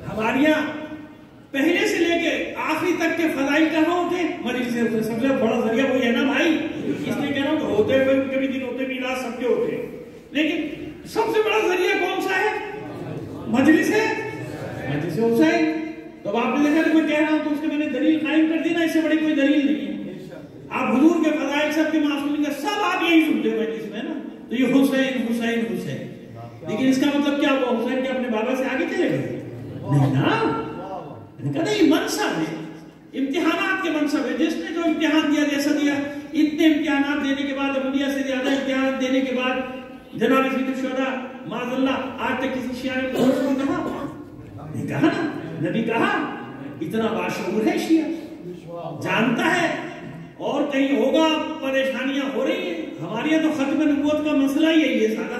ہمارے یہاں پہلے سے لے کے آخری تک کے فضائل کہاں ہوتے ہیں؟ مجلس سے سب سے بڑا ذریعہ وہی ہے نا بھائی، اس لیے کہہ رہا ہوں کہ ہوتے ہوئے کبھی دن ہوتے میلاد سب کے ہوتے ہیں، لیکن سب سے بڑا ذریعہ کون سا ہے؟ مجلس ہے، مجلس حسین۔ تو اب آپ نے دیکھا کہ میں کہہ رہا ہوں تو اس کے میں نے دلیل قائم کر دی نا، اس سے بڑی کوئی دلیل نہیں ہے۔ آپ حضور کے فضائل سب کے معصومین کا سب آپ یہی سنتے ہیں مجلس میں نا، تو یہ حسین حسین حسین، لیکن اس کا مطلب کیا ہوا؟ حسین کے اپنے بابا سے آگے چلے گئے؟ نہیں نا، میں نے کہا نہیں، منصب ہے، امتحانات کے منصب ہے، جس نے جو امتحان دیا جیسا دیا، اتنے امتحانات دینے کے بعد، انبیاء سے زیادہ امتحانات دینے کے بعد جناب سید الشہداء معاذ اللہ آج تک کسی شیعہ نے کہا؟ نہیں کہا نا، نبی کہا اتنا باشعور ہے شیعہ، جانتا ہے، اور کہیں ہوگا پریشانیاں ہو رہی ہیں، ہمارے یہاں تو ختم نبوت کا مسئلہ ہی ہے، یہ سارا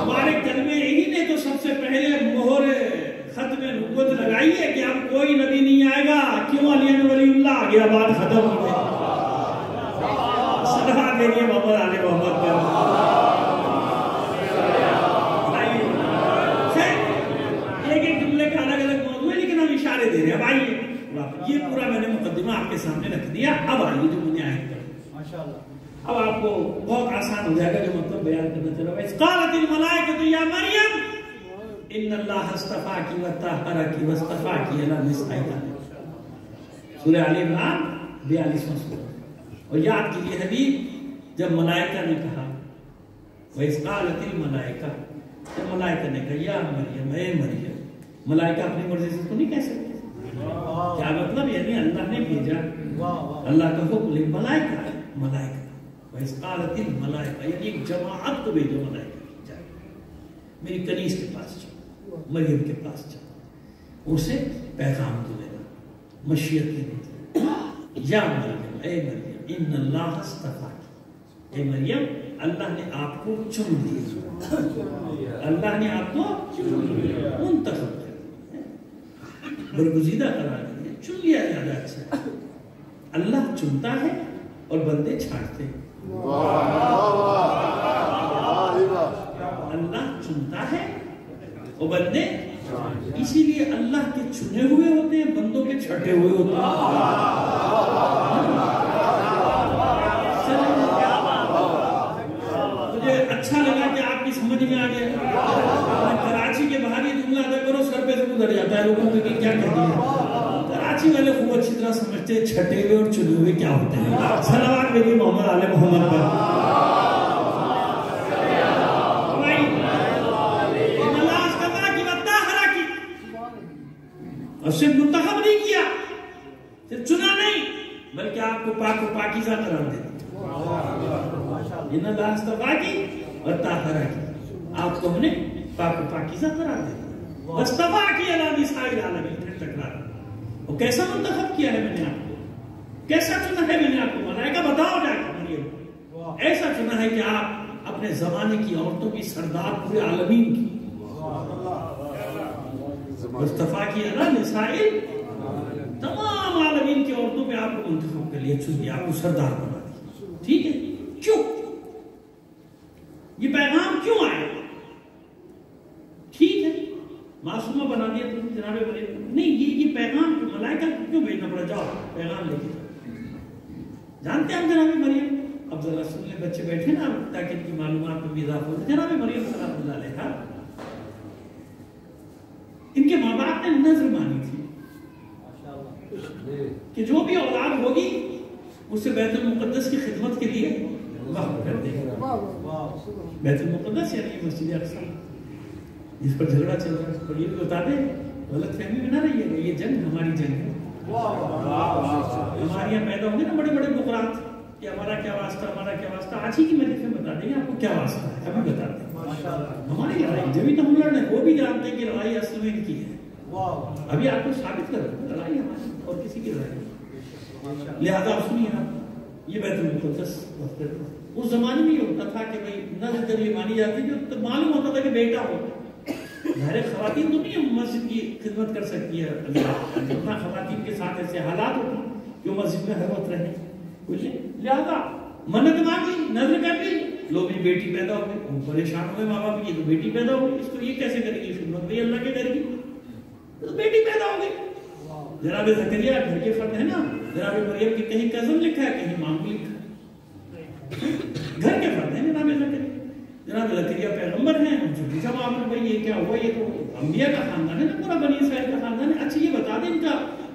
ہمارے کلمے یہی نے تو سب سے پہلے مہر ختم نبوت لگائی ہے کہ اب کوئی نبی نہیں آئے گا، کیوں؟ علی ولی اللہ آ گیا، بات ختم ہو گئی۔ صلوات دیجیے محمد علی محمد پر۔ ایک جملے کا الگ الگ موضوع ہے، لیکن ہم اشارے دے رہے ہیں۔ اب آئیے، یہ پورا میں نے مقدمہ آپ کے سامنے رکھ دیا، اب آئیے جو میں نے آیت کر، اب آپ کو بہت آسان ہو جائے گا جو مطلب بیان کرنا چلا۔ وَإِذْ قَالَتِ الْمَلَائِكَةُ يَا مَرْيَمُ إِنَّ اللَّهَ اصْطَفَاكِ وَطَهَّرَكِ وَاصْطَفَاكِ عَلَى النِّسَاءِ الْعَالَمِينَ۔ سورہ آل عمران 42واں سورہ۔ اور یاد کیجیے حبیب، جب ملائکہ نے کہا وَإِذْ قَالَتِ الْمَلَائِكَةُ، جب ملائکہ نے کہا یا مریم، اے مریم، ملائکہ اپنی مرضی سے تو نہیں کہہ سکتے، کیا مطلب؟ یعنی اللہ نے بھیجا، اللہ کا حکم، لیکن ملائکہ وَإِذْ قَالَتِ الْمَلَائِكَةُ، یعنی ایک جماعت کو بھیجو، ملائکہ جائے میری کنیز کے پاس جاؤ، مریم کے پاس جاؤ، اسے پیغام دے گا، مشیت کے لیے، یا مریم، اے مریم، ان اللہ اصطفاک، اے مریم، اللہ نے آپ کو چن لیا، اللہ نے آپ کو منتخب کر دیا، برگزیدہ قرار دیا، چن لیا زیادہ اچھا ہے۔ اللہ چنتا ہے اور بندے چھاڑتے ہیں، اللہ چنتا ہے اور بندے، اسی لیے اللہ کے چنے ہوئے ہوتے ہیں، بندوں کے چھٹے ہوئے ہوتے ہیں۔ مجھے اچھا لگا کہ آپ کی سمجھ میں آ گیا، کراچی کے باہر یہ جملہ ادا کرو، سر پہ سے گزر جاتا ہے لوگوں کو کہ کیا کہہ دیا۔ کراچی والے خوب اچھی طرح سمجھتے ہیں چھٹے ہوئے اور چنے ہوئے کیا ہوتے ہیں۔ صلوات میری محمد علی محمد پر۔ اور صرف منتخب نہیں کیا، صرف چنا نہیں، بلکہ آپ کو پاک و پاکیزہ قرار دے دیا۔ ان اللہ اصطفاکی و طہرکی، آپ کو ہم نے پاک و پاکیزہ قرار دے دیا۔ اصطفاکی علی نساء العالمین، پھر تکرار، اور کیسا منتخب کیا ہے میں نے آپ کو، کیسا چنا ہے میں نے آپ کو؟ ملائکہ بتاؤ جا کے مریم، ایسا چنا ہے کہ آپ اپنے زمانے کی عورتوں کی سردار پورے عالمین کی، مصطفیٰ کی علی نساء تمام عالمین کی عورتوں پہ آپ کو منتخب کر لیا، چن لیا، آپ کو سردار بنا دیا۔ ٹھیک ہے، کیوں یہ پیغام کیوں آیا؟ ٹھیک ہے، معصومہ بنا دیا تم جناب مریم، نہیں، یہ پیغام ملائکہ کیوں بھیجنا پڑا؟ جاؤ پیغام لے کے جانتے ہیں ہم جناب مریم، اب ذرا سن لے بچے بیٹھے نا تاکہ ان کی معلومات میں بھی اضافہ ہو۔ جناب مریم سلام اللہ علیہا، ان کے ماں باپ نے نظر مانی تھی کہ جو بھی اولاد ہوگی اسے بیت المقدس کی خدمت کے لیے وقف کر دے گا۔ بیت المقدس یعنی مسجد اقصی، جس پر جھگڑا چل رہا ہے، پر یہ بھی بتا دیں، غلط فہمی میں نہ رہیے گا، یہ جنگ ہماری جنگ ہے۔ ہمارے یہاں پیدا ہوں گے نا بڑے بڑے بکرات کہ ہمارا کیا واسطہ، ہمارا کیا واسطہ، آج ہی کی مجلس میں بتا دیں گے آپ کو کیا واسطہ ہے، ابھی بتا دیں۔ ہماری لڑائی جبھی تو ہم لڑنے، وہ بھی جانتے ہیں کہ لڑائی اصل میں ان کی ہے. ابھی آپ کو ثابت کر رہا ہوں لڑائی ہماری اور کسی کی لڑائی نہیں. لہذا سنیے آپ، یہ بیت المقدس اس زمانے میں یہ ہوتا تھا کہ بھائی نظر جب یہ مانی جاتی تھی تو معلوم ہوتا تھا کہ بیٹا ہو. ظاہر خواتین تو نہیں مسجد کی خدمت کر سکتی ہے، اتنا خواتین کے ساتھ ایسے حالات ہوتے ہیں کہ وہ مسجد میں ہر وقت رہے. لہذا منت مانگی، نظر کر لی، لو بھی بیٹی پیدا ہو گئی. وہ پریشان ہوئے ماں باپ، یہ تو بیٹی پیدا ہو گئی، اس کو یہ کیسے کرے گی خدمت؟ بھائی اللہ کے ڈر کی تو بیٹی پیدا ہو گئی. جناب زکریا گھر کے فرد ہے نا، جناب مریم کی کہیں کزن لکھا ہے کہیں مامو لکھا ہے، گھر کے فرد ہیں جناب زکریا. جناب زکریا پیغمبر ہیں، ہم سے پوچھا آپ نے بھائی یہ کیا ہوا؟ یہ تو انبیاء کا خاندان ہے نا، پورا بنی اسرائیل کا خاندان ہے. اچھا یہ بتا دیں ان کا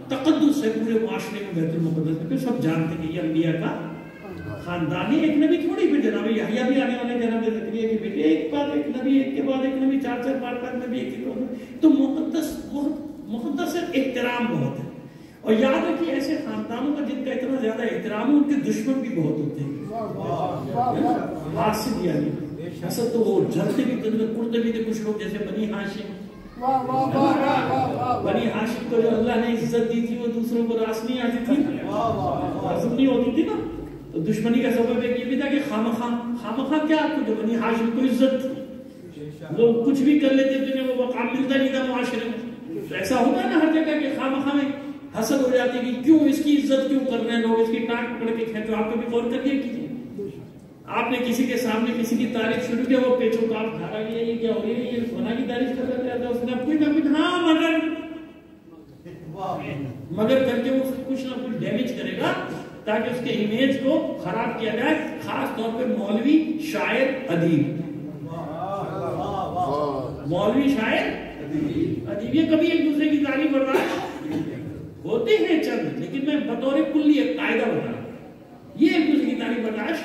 تقدس ہے پورے معاشرے میں بیت المقدس میں، پھر سب جانتے ہیں کہ یہ انبیاء کا خاندان ہے. ایک نبی تھوڑی، پھر جناب یحییٰ بھی آنے والے جناب زکریا کے بیٹے، ایک بعد ایک نبی، ایک کے بعد ایک نبی، چار چار پانچ پانچ نبی ایک ایک. تو مقدس احترام بہت ہے. اور یاد رکھیے ایسے خاندانوں کا جن کا اتنا زیادہ احترام ہے ان کے دشمن بھی بہت ہوتے ہیں. حاسد یعنی حسد تو وہ جلتے بھی کرتے بھی تھے کچھ لوگ، جیسے بنی ہاشم. بنی ہاشم کو جو اللہ نے عزت دی تھی وہ دوسروں کو راس نہیں آتی تھی، ہضم نہیں ہوتی تھی نا. تو دشمنی کا سبب ایک یہ بھی تھا کہ خامخواہ کیا جو بنی ہاشم کو عزت تھی، لوگ کچھ بھی کر لیتے تھے، وہ مقام ملتا نہیں تھا معاشرے میں. تو ایسا ہوتا ہے نا ہر جگہ کہ خامخواہ میں حسد ہو جاتی ہے کہ کیوں اس کی عزت کیوں کر رہے ہیں لوگ، اس کی ٹانگ پکڑ کے کھینچو. آپ کبھی غور کر دیا کیجیے، آپ نے کسی کے سامنے کسی کی تعریف شروع کیا، وہ پیچھوں کا آپ دھارا گیا یہ کیا ہو رہی ہے، یہ فلاں کی تعریف کر رہا تھا، اس نے کچھ نہ کچھ ہاں مگر کر کے وہ کچھ نہ کچھ ڈیمیج کرے گا تاکہ اس کے امیج کو خراب کیا جائے. خاص طور پہ مولوی، شاعر، ادیب. مولوی، شاعر، ادیب یہ کبھی ایک دوسرے کی تعریف برداشت ہوتے ہیں چند، لیکن میں بطور کلی ایک قاعدہ بتا رہا ہوں، یہ ایک دوسرے کی تعریف برداشت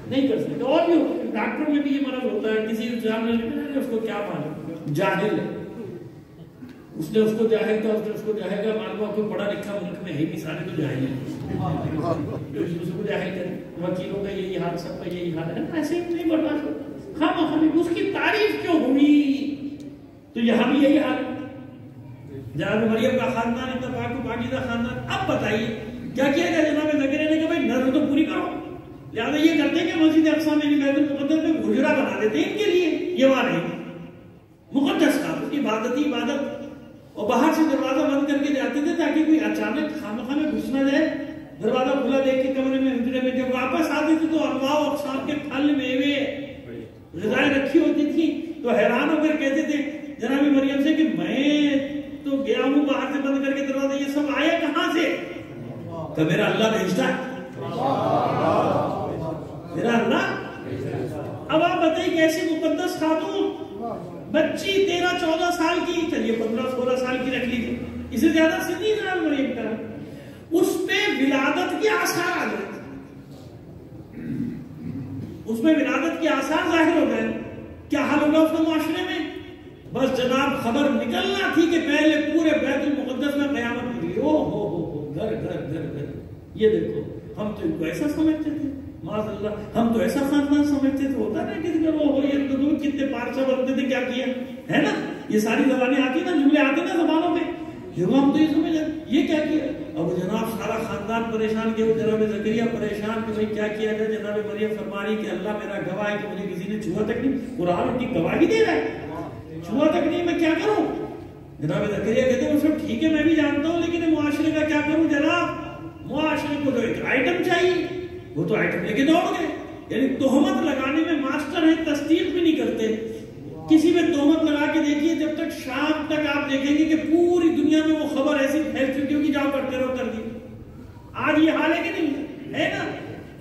نہیں کر سکتے. اور بھی ڈاکٹر میں بھی یہ مرض ہوتا ہے، کسی اس کو کیا معلوم، جاہل ہے، اس نے اس کو جاہل تھا، اس نے اس کو جاہل کا معلوم، کوئی پڑھا لکھا ملک میں ہے بھی، سارے تو جاہل ہیں، اس کو جاہل کریں. وکیلوں کا یہی حال، سب کا یہی حال ہے، ایسے ہی نہیں برداشت ہوتا. ہم اس کی تعریف کیوں ہوئی؟ تو یہاں بھی یہی حال ہے. جناب مریم کا خاندان اتنا پاک و پاکیزہ خاندان. اب بتائیے کیا کیا جائے؟ جناب زکریا نے کہا بھائی نظر تو پوری کرو. لہٰذا یہ کرتے ہیں کہ مسجد اقصیٰ میں بیت المقدس میں حجرہ بنا دیتے ہیں ان کے لیے، یہ وہاں رہیں گے مقدس کا، اس کی عبادت. اور باہر سے دروازہ بند کر کے جاتے تھے تاکہ کوئی اچانک خامخواہ میں گھس نہ جائے. دروازہ کھلا دیکھ کے کمرے میں، حجرے میں جب واپس آتے تھے تو انواع و اقسام کے پھل، میوے، غذائیں رکھی ہوتی تھی. تو حیران ہو کر کہتے تھے جناب مریم سے کہ میں تو گیا ہوں باہر سے بند کر کے دروازہ، یہ سب آیا کہاں سے؟ تو میرا اللہ بھیجتا ہے، میرا اللہ. اب آپ بتائیے کہ ایسی مقدس خاتون بچی 13-14 سال کی، چلیے 15-16 سال کی رکھ لیجیے، اسے زیادہ سے نہیں جناب مریم کا، اس پہ ولادت کے آثار آ جائے، اس میں ولادت کے آثار ظاہر ہو گئے. کیا حال ہوگا اس کا معاشرے میں؟ بس جناب خبر نکلنا تھی کہ پہلے پورے بیت المقدس میں قیامت ہوئی. ہو گھر گھر گھر گھر. یہ دیکھو ہم تو ان کو ایسا سمجھتے تھے، معاذ اللہ ہم تو ایسا خاندان سمجھتے تھے. ہوتا نا کہ یہ تو کتنے پارچہ بنتے تھے، کیا کیا ہے نا، یہ ساری زبانیں آتی نا، جملے آتے نا زبانوں میں، ہم تو یہ سمجھ یہ کیا کیا. اب جناب سارا خاندان پریشان کیا، جناب زکریا پریشان کہ بھائی کیا کیا جائے. جناب مریم فرما رہی کہ اللہ میرا گواہ ہے کہ مجھے کسی نے چھوا تک نہیں. قرآن ان کی گواہی دے رہا ہے، چھوا تک نہیں، میں کیا کروں؟ جناب زکریا کہتے ہیں وہ سب ٹھیک ہے میں بھی جانتا ہوں، لیکن معاشرے کا کیا کروں جناب؟ معاشرے کو تو ایک آئٹم چاہیے، وہ تو آئٹم لے کے دوڑ گئے. یعنی تہمت لگانے میں ماسٹر ہیں، تصدیق بھی نہیں کرتے. کسی میں تہمت لگا کے دیکھیے، جب تک شام تک آپ دیکھیں گے کہ پوری دنیا میں وہ خبر ایسی پھیل چکی ہوگی، جاؤ کرتے رہو کر دی. آج یہ حال ہے کہ نہیں ہے نا،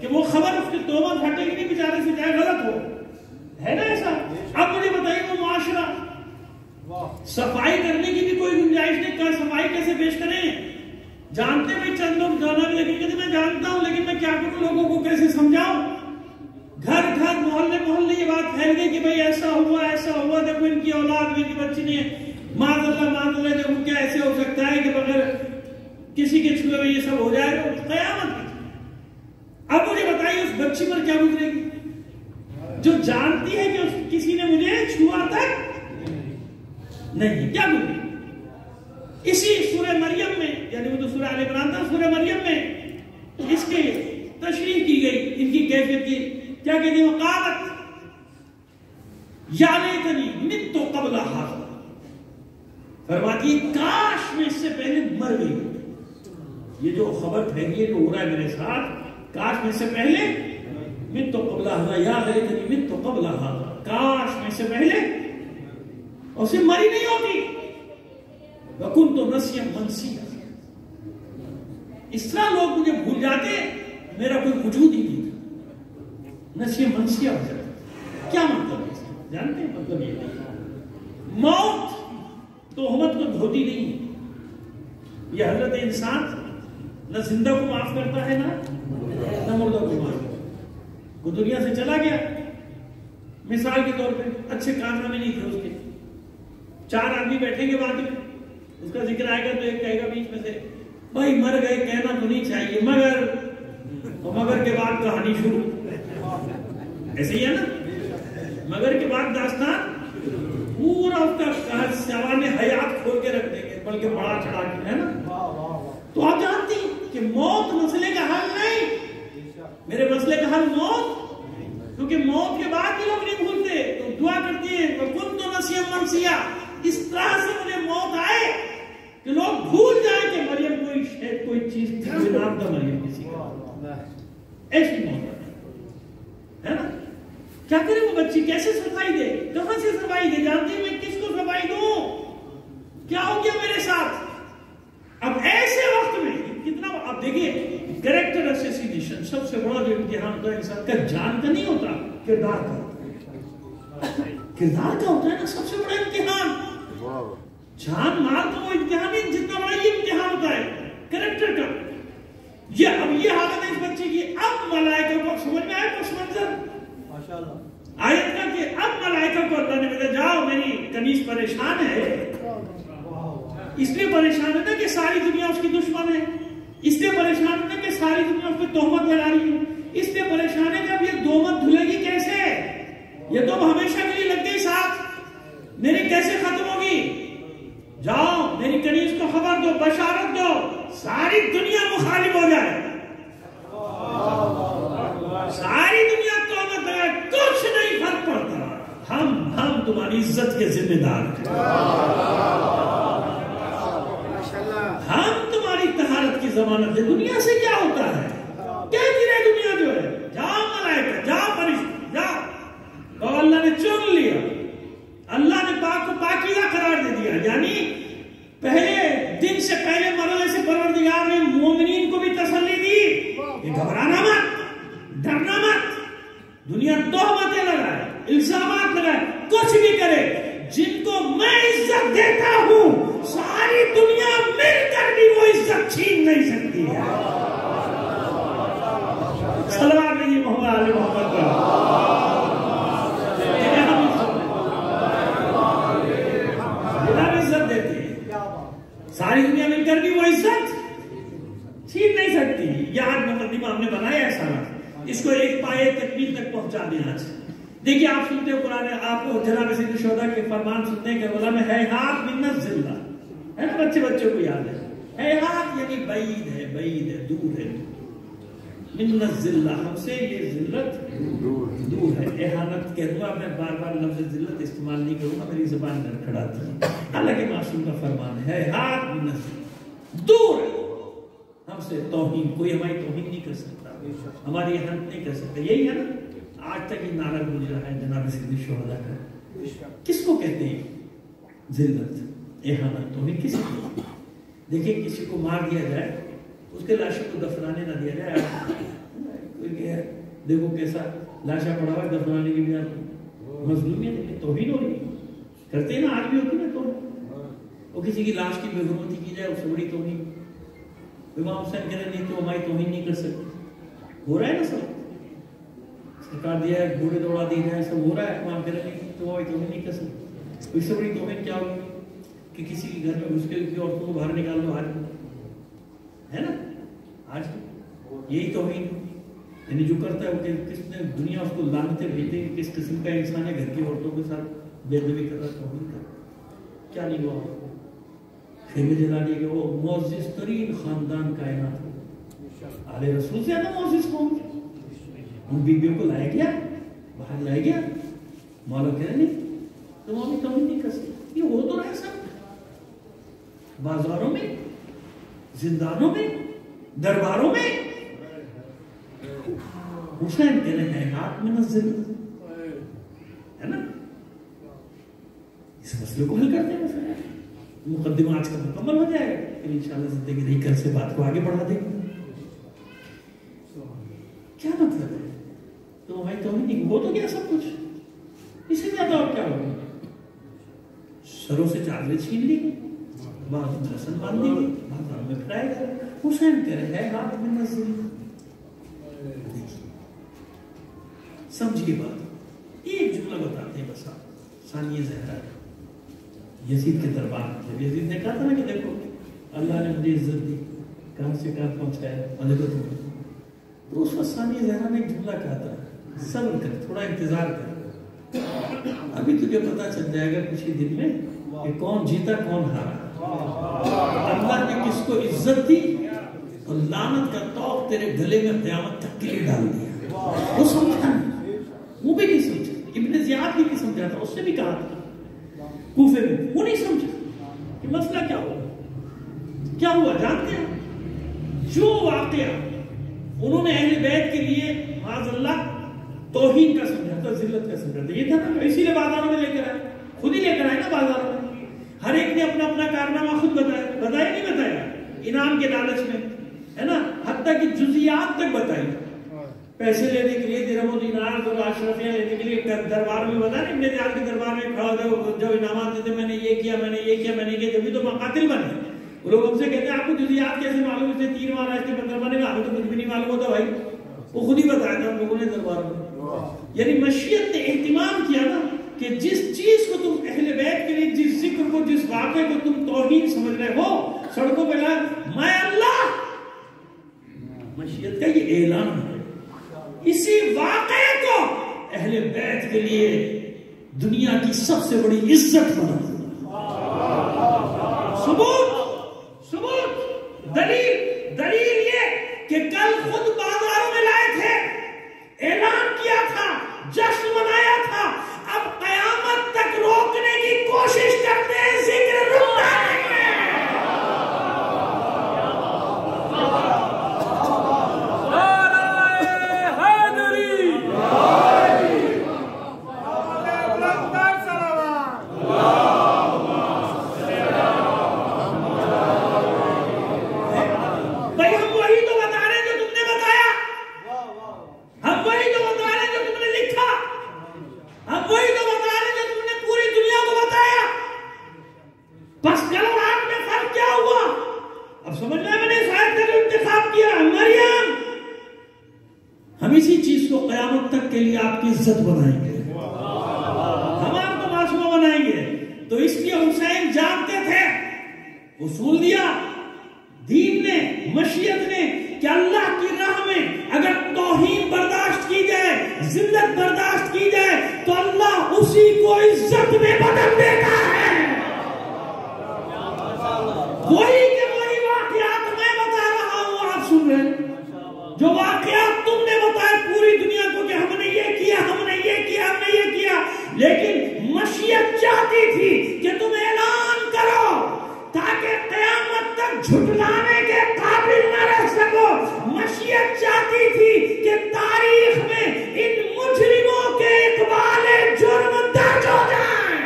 کہ وہ خبر اس کی تہمت ہٹے گی نہیں بیچارے سے، چاہے غلط ہو، ہے نا ایسا. اب مجھے بتائیے وہ معاشرہ صفائی کرنے کی بھی کوئی گنجائش نہیں. کل صفائی کیسے پیش کریں؟ جانتے میں چند لوگ جانا بھی، لیکن کہتے میں جانتا ہوں لیکن میں کیا کروں، لوگوں کو کیسے سمجھاؤں؟ گھر گھر محلے محلے یہ بات پھیل گئی کہ بھئی ایسا ہوا، دیکھو ان کی اولاد میں کی بچی نے معاذ اللہ جب کیا ایسے ہو سکتا ہے کہ بغیر کسی کے چھوئے ہوئے یہ سب ہو جائے گا، قیامت. اب مجھے بتائیے اس بچی پر کیا گزرے گی؟ جو جانتی ہے کہ کسی نے مجھے چھوا تک نہیں. کیا بولی؟ اسی سورہ مریم میں، یعنی وہ تو سورہ آل عمران تھا، سورہ مریم میں اس کی تشریح کی گئی، ان کی کیفیت کی. کیا کہتی ہے؟ وقالت یا لیتنی مت قبل ھذا، فرماتی ہے کاش میں اس سے پہلے مر گئی. یہ جو خبر پھیلی ہے، جو ہو رہا ہے میرے ساتھ، کاش میں اس سے پہلے مت قبل ھذا، یا لیتنی مت قبل ھذا، کاش میں اس سے پہلے، اور اسے مری نہیں ہوتی. وَكُنْتُ نَسْيًا مَنْسِيًّا، اس طرح لوگ مجھے بھول جاتے، میرا کوئی وجود ہی نہیں تھا. نسیہ منسیہ ہو جاتا. کیا مطلب ہے؟ جانتے ہیں مطلب یہ نہیں. موت تہمت کو دھوتی نہیں ہے. یہ حضرت انسان نہ زندہ کو معاف کرتا ہے نہ مردہ کو معاف کرتا. وہ دنیا سے چلا گیا، مثال کے طور پہ اچھے کارنامے نہیں تھے اس کے، 4 آدمی بیٹھیں گے بعد میں، اس کا ذکر آئے گا تو ایک کہے گا بیچ میں سے بھائی مر گئے، کہنا تو نہیں چاہیے مگر، اور مگر کے بعد کہانی شروع. ایسے ہی ہے نا، مگر کے بعد داستان پورا اس کا سوال حیات کھول کے رکھ دیں گے، بلکہ بڑا چڑھا کے، ہے نا. تو آپ جانتی کہ موت مسئلے کا حل نہیں. میرے مسئلے کا حل موت، کیونکہ موت کے بعد بھی لوگ نہیں بھولتے. تو دعا کرتی ہے وَكُنْتُ نَسْيًا مَنْسِيًّا، اس طرح سے مجھے موت آئے کہ لوگ بھول جائیں کہ مریم کوئی شاید کوئی چیز تھی، نام تھا مریم کسی کا. ایسی موت ہے نا. کیا کرے وہ بچی؟ کیسے صفائی دے؟ کہاں سے صفائی دے؟ جانتی ہے میں کس کو صفائی دوں؟ کیا ہو گیا میرے ساتھ؟ اب ایسے وقت میں کتنا، اب دیکھیے کریکٹر اسیسینیشن سب سے بڑا جو امتحان ہوتا ہے انسان کا، جان کا نہیں ہوتا، کردار کا ہوتا ہے. کردار کا ہوتا ہے نا سب سے بڑا امتحان. جان مال تو وہ امتحان نہیں جتنا بڑا یہ امتحان ہوتا ہے کریکٹر کا. یہ اب یہ حالت ہے اس بچے کی. اب ملائکہ کو سمجھ میں آئے پس منظر آیت کا کہ اب ملائکہ کو اللہ نے کہا جاؤ میری کنیز پریشان ہے. اس لیے پریشان ہے نا کہ ساری دنیا اس کی دشمن ہے، اس لیے پریشان ہے نا کہ ساری دنیا اس پہ تہمت لگا رہی ہے، اس لیے پریشان ہے کہ اب یہ تہمت دھلے گی کیسے؟ یہ تو ہمیشہ کے لیے لگ گئی ساتھ، میری کیسے ختم ہوگی؟ جاؤ میری کنیز کو خبر دو، بشارت دو، ساری دنیا مخالف ہو جائے، ساری دنیا تہمت لگائے، کچھ نہیں فرق پڑتا. ہم تمہاری عزت کے ذمہ دار ہیں، ہم تمہاری طہارت کی ضمانت ہے. دنیا سے کیا ہوتا ہے؟ کیا گرے دنیا جو ہے؟ جاؤ ملائکہ، جاؤ فرشتے، جاؤ. اور اللہ نے چن لیا، اللہ نے پاک کو پاکیزہ قرار دے دیا. یعنی پہلے دن سے پہلے مرحلے سے پروردگار نے مومنین کو بھی تسلی دی کہ گھبرانا مت، ڈرنا مت. دنیا تہمتیں لگائے، الزامات لگائے، کچھ بھی کرے، جن کو میں عزت دیتا ہوں ساری دنیا مل کر بھی وہ عزت چھین نہیں سکتی ہے. صلوات علی محمد علی محمد پر عزت دیتے ہیں، ساری دنیا مل کر بھی وہ عزت چھین نہیں سکتی. یہ آج مقدمہ ہم نے بنایا ہے سارا، اس کو ایک پائے تکمیل تک پہنچا دیا. آج دیکھیے آپ سنتے ہو قرآن، آپ کو جناب سید الشہداء کے فرمان سنتے ہیں کہ بولا میں ہیہات من الذلہ، ہے نا، بچوں کو یاد ہے. ہیہات یعنی بعید ہے، بعید ہے، دور ہے. من الذلہ، ہم سے یہ ذلت دور ہے. احانت کہہ دوں میں بار بار لفظ ذلت استعمال نہیں کروں گا، میری زبان در کھڑاتی ہے. حالانکہ معصوم کا فرمان ہے ہیہات من الذلہ، دور ہے ہم سے توہین. کوئی ہماری توہین نہیں کر سکتا، ہماری احانت نہیں کر سکتا. یہی ہے نا آج تک یہ نعرہ گونج رہا ہے جناب سید الشہداء کا. کس کو کہتے ہیں ذلت، احانت، توہین؟ کسی کو دیکھیں کسی کو مار دیا جائے، اس کے لاشوں کو دفنانے نہ دیا جائے. دیکھو کیسا لاشا پڑا ہوا دفنانے کے لیے مظلومیت، توہین ہو رہی کرتے ہیں نا، آج بھی ہوتی نا. تو کسی کی لاش کی بے حرمتی کی جائے، اس سے بڑی توہین. امام حسین کہہ رہے نہیں تو ہماری توہین نہیں کر سکتے. ہو رہا ہے نا سب، سرکار دیا ہے گھوڑے دوڑا دی جائے، سب ہو رہا ہے. امام کہہ رہے نہیں تو ہماری توہین نہیں کر سکتے. اس سے بڑی توہین کیا ہوگی کہ کسی کے گھر میں گھس کے عورتوں کو باہر نکال دو. آج ہے نا، آج یہی توہین. یعنی جو کرتا ہے وہ کہ کس نے دنیا اس کو لعنتیں بھیجتے کہ کس قسم کا انسان ہے، گھر کی عورتوں کے ساتھ بے ادبی کر رہا ہے، توہین کر رہا، کیا نہیں ہوا آپ کو؟ خیمے جلا لیے کہ وہ معزز ترین خاندان کائنات ہو، آل رسول سے زیادہ معزز کون؟ ان بیویوں کو لایا گیا، باہر لایا گیا، مولا کہہ رہے نہیں تم ابھی توہین نہیں کر سکتے، یہ ہو تو رہا ہے سب، بازاروں میں، زندانوں میں، درباروں میں۔ حسین کہہ رہے ہیں ہاتھ میں نزل ہے نا، اس مسئلے کو حل کرتے ہیں۔ مقدمہ آج کا مکمل ہو جائے گا، پھر انشاءاللہ زندگی رہی کر سے بات کو آگے بڑھا دیں گے۔ کیا مطلب ہے؟ تو بھائی تو نہیں ہو تو گیا سب کچھ، اس سے زیادہ اور کیا ہوگا؟ سروں سے چادریں چھین لی گئی، بعض میں رسن باندھ دی گئی، بازاروں میں پھیلایا گیا۔ حسین کہہ رہے ہیں ہاتھ میں نزل، سمجھیے بات، ایک جملہ بتاتے ہیں بس آپ، ثانیہ زہرا یزید کے دربار میں، جب یزید نے کہا تھا نا کہ دیکھو اللہ نے مجھے عزت دی، کہاں سے کہاں پہنچایا، مدد ہوئی، تو اس وقت ثانیہ زہرا نے ایک جملہ کہا تھا، صبر کر، تھوڑا انتظار کر، ابھی تجھے پتا چل جائے گا کچھ ہی دن میں کہ کون جیتا کون ہارا۔ اللہ نے کس کو عزت دی اور لعنت کا طوق تیرے گلے میں قیامت تک کے لیے ڈال دیا، وہ سمجھا نہیں، وہ بھی نہیں سمجھا، ابن زیاد بھی نہیں سمجھا تھا، اس سے بھی کہا تھا کوفے میں، وہ نہیں سمجھا کہ مسئلہ کیا ہوا، کیا ہوا جانتے ہیں؟ جو واقعہ انہوں نے اہل بیت کے لیے معاذ اللہ توہین کا سمجھا تھا، ذلت کا سمجھا تھا، یہ تھا نا، اسی لیے بازاروں میں لے کر آئے، خود ہی لے کر آئے نا بازاروں میں، ہر ایک نے اپنا اپنا کارنامہ خود بتایا نہیں بتایا، انعام کے لالچ میں ہے نا، حتیٰ کہ جزیات تک بتائی، پیسے لینے کے لیے درہم و دینار اور اشرفیاں لینے کے لیے دربار میں بتا نا، ابن زیاد کے دربار میں کھڑا ہو جب انعامات دیتے میں نے یہ کیا، میں نے یہ کیا، میں نے یہ، جبھی تو مقاتل بنے، وہ لوگ ہم سے کہتے ہیں آپ کو جزیات کیسے معلوم، اس نے 3 ماہ اس کے 15 بنے گا، ہمیں تو کچھ بھی نہیں معلوم ہوتا بھائی، وہ خود ہی بتایا تھا ہم لوگوں نے دربار میں۔ یعنی مشیت نے اہتمام کیا نا کہ جس چیز کو تم اہل بیت کے لیے، جس ذکر کو، جس واقعے کو تم توہین سمجھ رہے ہو، سڑکوں پہ لائے میں اللہ، مشیت کا یہ اعلان ہے، اسی واقعے کو اہل بیت کے لیے دنیا کی سب سے بڑی عزت بنا، ثبوت، دلیل یہ کہ کل خود بازاروں میں لائے تھے، اعلان کیا تھا، جشن منایا تھا، اب قیامت تک روکنے کی کوشش کرتے ہیں، ذکر رکتا نہیں ہے۔ عزت بنائیں گے، ہم آپ کو معصوم بنائیں گے، تو اس لیے حسین جانتے تھے، اصول دیا دین نے، مشیت نے، کہ اللہ کی راہ میں اگر توہین برداشت کی جائے، ذلت برداشت کی جائے، تو اللہ اسی کو عزت میں بدل دیتا ہے۔ وہی کہ وہی واقعات میں بتا رہا ہوں، آپ سن رہے ہیں، جو واقعات تم نے بتایا پوری دنیا کو کہ ہم نے یہ کیا، ہم نے یہ کیا، ہم نے یہ کیا، لیکن مشیت چاہتی تھی کہ تم اعلان کرو تاکہ قیامت تک جھٹلانے کے قابل نہ رہ سکو۔ مشیت چاہتی تھی کہ تاریخ میں ان مجرموں کے اقبال جرم درج ہو جائیں۔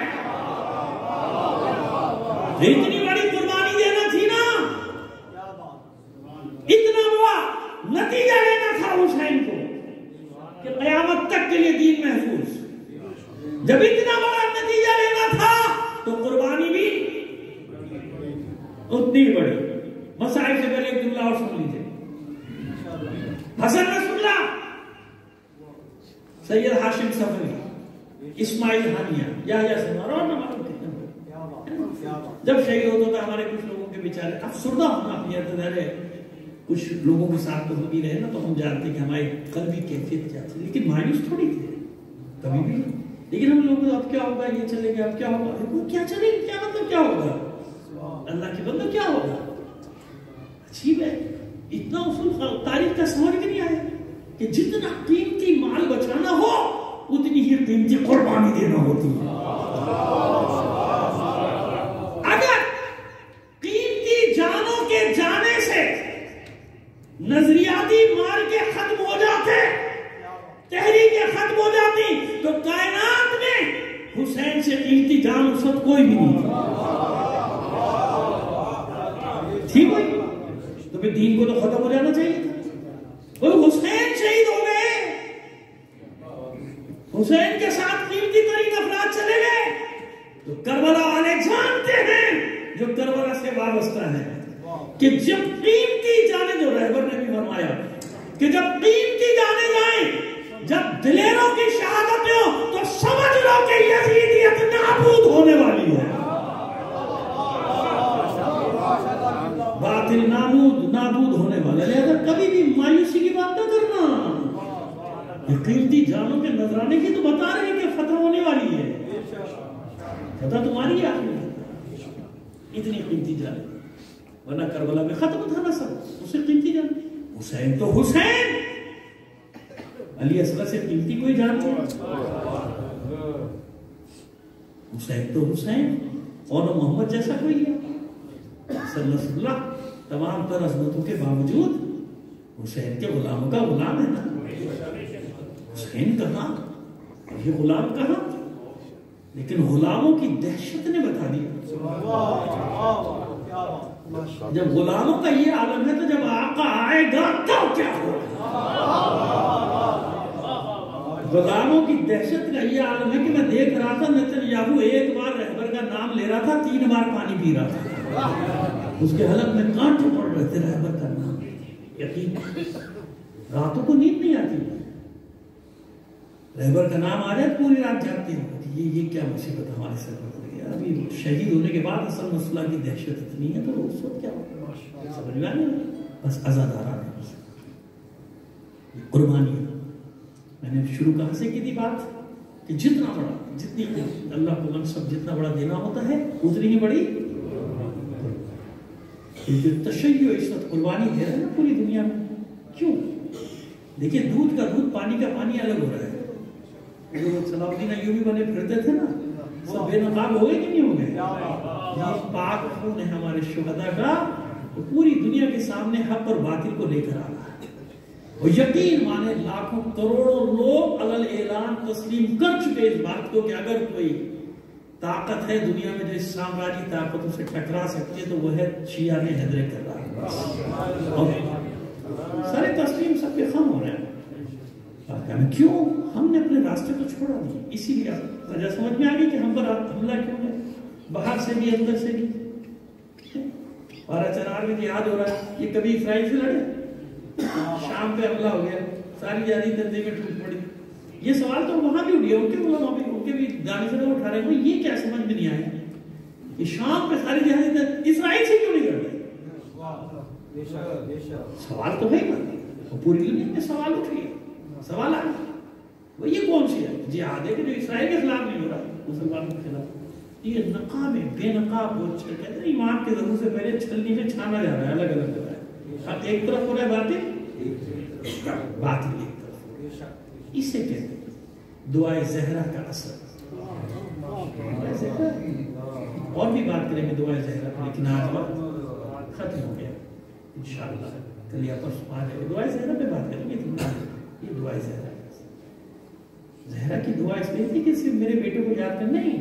اتنی بڑی قربانی دینا تھی نا، اتنا بڑا نتیجہ لینا تھا حسین کو کہ قیامت تک کے لیے دین محفوظ۔ جب اتنا بڑا نتیجہ لینا تھا تو قربانی بھی اتنی بڑی۔ مسائل سے پہلے ایک جملہ اور سن لیجیے، حسن رسول اللہ، سید ہاشم صفوی، اسماعیل ہانیہ، یا سے مارو نہ مارو، جب شہید ہوتا تھا ہمارے کچھ لوگوں کے بیچارے افسردہ ہونا اپنی ارتدار کچھ لوگوں کے ساتھ تو ہم بھی رہے نا تو ہم جانتے ہیں کہ ہماری قلبی کیفیت کیا تھی، لیکن مایوس تھوڑی تھے کبھی بھی. لیکن ہم لوگوں کو اب کیا ہوگا، یہ چلے گا، اب کیا ہوگا، کیا چلے گا، کیا مطلب کیا ہوگا، اللہ کے بندہ کیا ہوگا. عجیب ہے، اتنا اصول تاریخ کا سمجھ میں نہیں آیا کہ جتنا قیمتی مال بچانا ہو اتنی ہی قیمتی قربانی دینا ہوتی ہے. اگر قیمتی جانوں کے جانے سے نظریاتی مار کے ختم ہو جاتے، تحریکیں ختم ہو جاتی، تو کائنات میں حسین سے قیمتی جان اس وقت کوئی بھی نہیں تھی. کوئی تو پھر دین کو تو ختم ہو جانا چاہیے تھا. وہ حسین شہید ہو گئے، حسین کے ساتھ قیمتی ترین افراد چلے گئے. تو کربلا والے جانتے ہیں جو کربلا سے وابستہ ہے کہ جب قیمتی جانے، جو رہبر نے بھی فرمایا کہ جب قیمتی جانے جائیں، جب دلیروں کی شہادتیں ہو تو سمجھ لو کہ یزیدیت نابود ہونے والی ہے. باطل نابود ہونے والا. لہذا کبھی بھی مایوسی کی بات نہ کرنا. یہ قیمتی جانوں کے نذرانے کی تو بتا رہے ہیں کہ فتح ہونے والی ہے. فتح تمہاری ہے آخری، اتنی قیمتی جانیں. ورنہ کربلا میں ختم تھا نا سب، اسے قیمتی جان. حسین تو حسین، علی اصغر سے قیمتی کوئی جان نہیں. حسین تو حسین، اور محمد جیسا کوئی ہے صلی اللہ علیہ وسلم. تمام تر عظمتوں کے باوجود حسین کے غلاموں کا غلام ہے نا. حسین کہاں، یہ غلام کہاں. لیکن غلاموں کی دہشت نے بتا دیا. جب غلاموں کا یہ عالم ہے تو جب آقا آئے گا تب کیا ہوگا. غلاموں کی دہشت کا یہ عالم ہے کہ میں دیکھ رہا تھا نیتنیاہو ایک بار رہبر کا نام لے رہا تھا، 3 بار پانی پی رہا تھا. اس کے حلق میں کانٹے پڑ رہے تھے رہبر کا نام. یقین راتوں کو نیند نہیں آتی، رہبر کا نام آ جائے پوری رات جاگتے ہیں. یہ کیا مصیبت ہمارے سر پر پڑ گیا. ابھی شہید ہونے کے بعد اصل مسئلہ کی دہشت اتنی ہے تو اس وقت کیا ہوگا سمجھ میں آنے. بس عزاداران ہے، قربانی. میں نے شروع کہاں سے کی تھی بات کہ جتنا بڑا، جتنی اللہ کو منصب جتنا بڑا دینا ہوتا ہے اتنی ہی بڑی تشیع اس وقت قربانی دے رہا ہے نا پوری دنیا میں. کیوں؟ دیکھیں دودھ کا دودھ، پانی کا پانی الگ ہو رہا ہے. جو صلاح الدین ایوبی بنے پھرتے تھے نا، سب بے نقاب ہو گئے کہ نہیں ہو گئے. یہ پاک خون ہے ہمارے شہداء کا، وہ پوری دنیا کے سامنے حق اور باطل کو لے کر آ رہا ہے. اور یقین مانے لاکھوں کروڑوں لوگ علل اعلان تسلیم کر چکے اس بات کو کہ اگر کوئی طاقت ہے دنیا میں جو اس سامراجی طاقتوں سے ٹکرا سکتی ہے تو وہ ہے شیعہ نے حیدر کرار. اور سارے تسلیم سب کے خم ہو رہے ہیں. کیوں ہم نے اپنے راستے کو چھوڑا نہیں. اسی لیے وجہ سمجھ میں آ گئی کہ ہم پر حملہ کیوں ہے، باہر سے بھی اندر سے بھی. بارہ چنار میں یاد ہو رہا ہے یہ کبھی اسرائیل سے لڑے، شام پہ حملہ ہو گیا، ساری جاری دندے میں ٹوٹ پڑی. یہ سوال تو وہاں بھی اٹھے، ان کے علماء بھی، ان کے بھی دانشوروں اٹھا رہے ہیں. یہ کیا سمجھ میں نہیں آیا کہ شام پہ ساری جہازی اسرائیل سے کیوں نہیں لڑ رہے. سوال تو ہے نا، پوری دنیا میں سوال اٹھ رہی ہے. سوال آ گیا وہ یہ کون سی ہے جہاد ہے کہ جو اسرائیل کے خلاف نہیں ہو رہا، مسلمانوں کے خلاف. یہ نقاب ہے، بے نقاب. وہ کہتے ہیں ایمان کے ضرور سے پہلے چھلنی میں چھانا جا رہا ہے، الگ الگ جگہ ہے. اب ایک طرف ہو رہا ہے باطل ایک طرف. اسے کہتے ہیں دعائے زہرا کا اثر. اور بھی بات کریں گے دعائے زہرا کی، لیکن آج وقت ختم ہو گیا. انشاءاللہ کل یا پرسوں آ جائے دعائے زہرا پہ بات کریں گے. یہ دعائے زہرا، زہرا کی دعا اس لیے تھی کہ صرف میرے بیٹے کو یاد کرنا نہیں،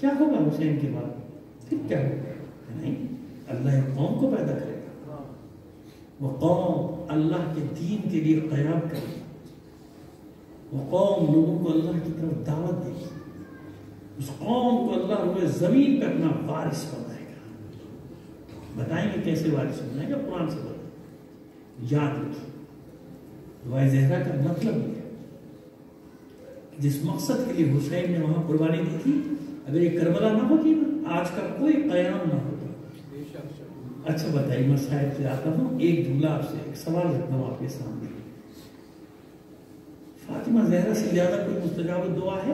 کیا ہوگا حسین کے بعد، پھر کیا ہوگا. نہیں، اللہ ایک قوم کو پیدا کرے گا، وہ قوم اللہ کے دین کے لیے قیام کرے گی، وہ قوم لوگوں کو اللہ کی طرف دعوت دے گی، اس قوم کو اللہ روئے زمین پہ اپنا وارث بنائے گا. بتائیں گے کیسے وارث بنائے گا، قرآن سے بتائیں. یاد رکھیے دعائے زہرا کا مطلب یہ ہے جس مقصد کے لیے حسین نے وہاں قربانی دی تھی، اگر یہ کربلا نہ ہوتی نا آج کا کوئی قیام نہ ہوتا. اچھا بتائیے، میں صاحب سے آتا ہوں، ایک جملہ آپ سے، ایک سوال رکھتا ہوں آپ کے سامنے، فاطمہ زہرا سے زیادہ کوئی مستجاب دعا ہے؟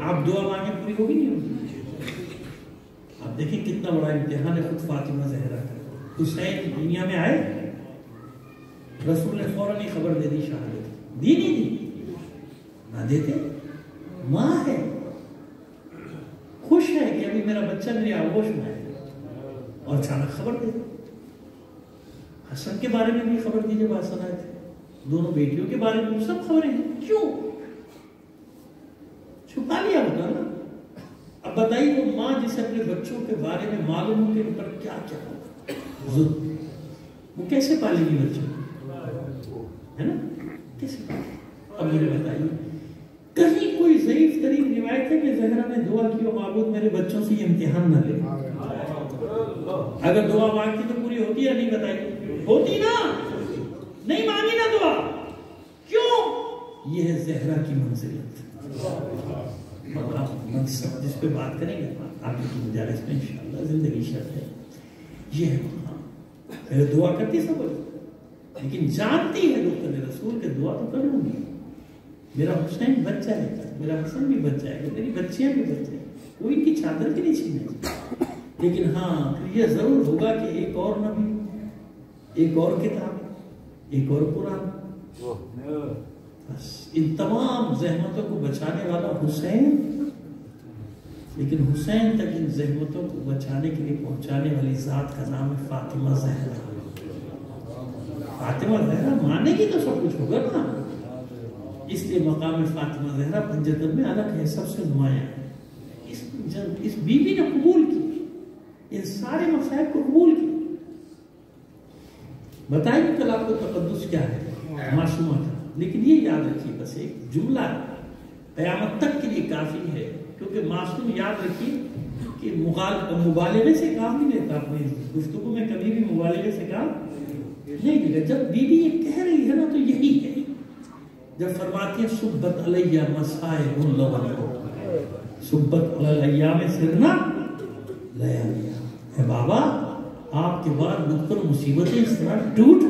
آپ دعا مانگے پوری ہوگی نہیں ہوگی؟ آپ دیکھیں کتنا بڑا امتحان ہے خود فاطمہ زہرا کا۔ حسین دنیا میں آئے، رسول نے فوراً ہی خبر دے دی شہادت، دی نہیں دی؟ نہ دیتے، ماں ہے، خوش ہے کہ ابھی میرا بچہ میری آغوش میں ہے، اور اچانک خبر دے دی۔ حسن کے بارے میں بھی خبر دی جب حسن آئے تھے، دونوں بیٹیوں کے بارے میں سب خبریں ہیں، کیوں چھپا لیا ہوتا نا؟ اب بتائیے وہ ماں جسے اپنے بچوں کے بارے میں معلوم ہو کہ ان پر کیا کیا ہوگا، وہ کیسے پالے گی بچوں ہے نا؟ کیسے پالے؟ اب مجھے بتائیے، کہیں کوئی ضعیف ترین روایت ہے کہ زہرا نے دعا کی اور معبود میرے بچوں سے یہ امتحان نہ لے؟ اگر دعا مانگتی تو پوری ہوتی یا نہیں؟ بتائیے، ہوتی نا؟ نہیں مانگی نا دعا، کیوں؟ یہ ہے زہرا کی منزلت، منصب جس پہ بات کریں گے آپ کی گزارش میں انشاءاللہ، زندگی شرط ہے، یہ ہے مقام۔ پہلے دعا کرتی سب لیکن جانتی ہے دختر رسول کے دعا تو کروں گی، میرا حسین بچہ ہے، میرا حسن بھی بچہ ہے، میری بچیاں بھی بچے ہیں، کوئی ان کی چادر کی نہیں چھینے، لیکن ہاں یہ ضرور ہوگا کہ ایک اور نبی، ایک اور کتاب، ایک اور قرآن، بس ان تمام زحمتوں کو بچانے والا حسین، لیکن حسین تک ان زحمتوں کو بچانے کے لیے پہنچانے والی ذات کا نام ہے فاطمہ زہرا۔ فاطمہ زہرا مانے گی تو سب کچھ ہوگا نا، اس لیے مقام فاطمہ زہرا پنجتن میں الگ ہے، سب سے نمایاں ہے۔ اس بی بی نے قبول کی، ان سارے مسائل کو قبول کی۔ بتائیں کل آپ کو تقدس کیا ہے، معصومہ تھا، لیکن یہ یاد رکھیے، بس ایک جملہ قیامت تک کے لیے کافی ہے، کیونکہ معصوم یاد رکھیے کہ مبالغے سے کام نہیں لیتا، اپنی گفتگو میں کبھی بھی مبالغے سے کام نہیں لے گا۔ جب بی بی یہ کہہ رہی ہے نا تو یہی ہے، جب فرماتی ہے سبت علیہ مصائب لو، سبت علی الایام سرنا لیالیا، اے بابا آپ کے بعد مجھ پر مصیبتیں اس طرح ٹوٹ،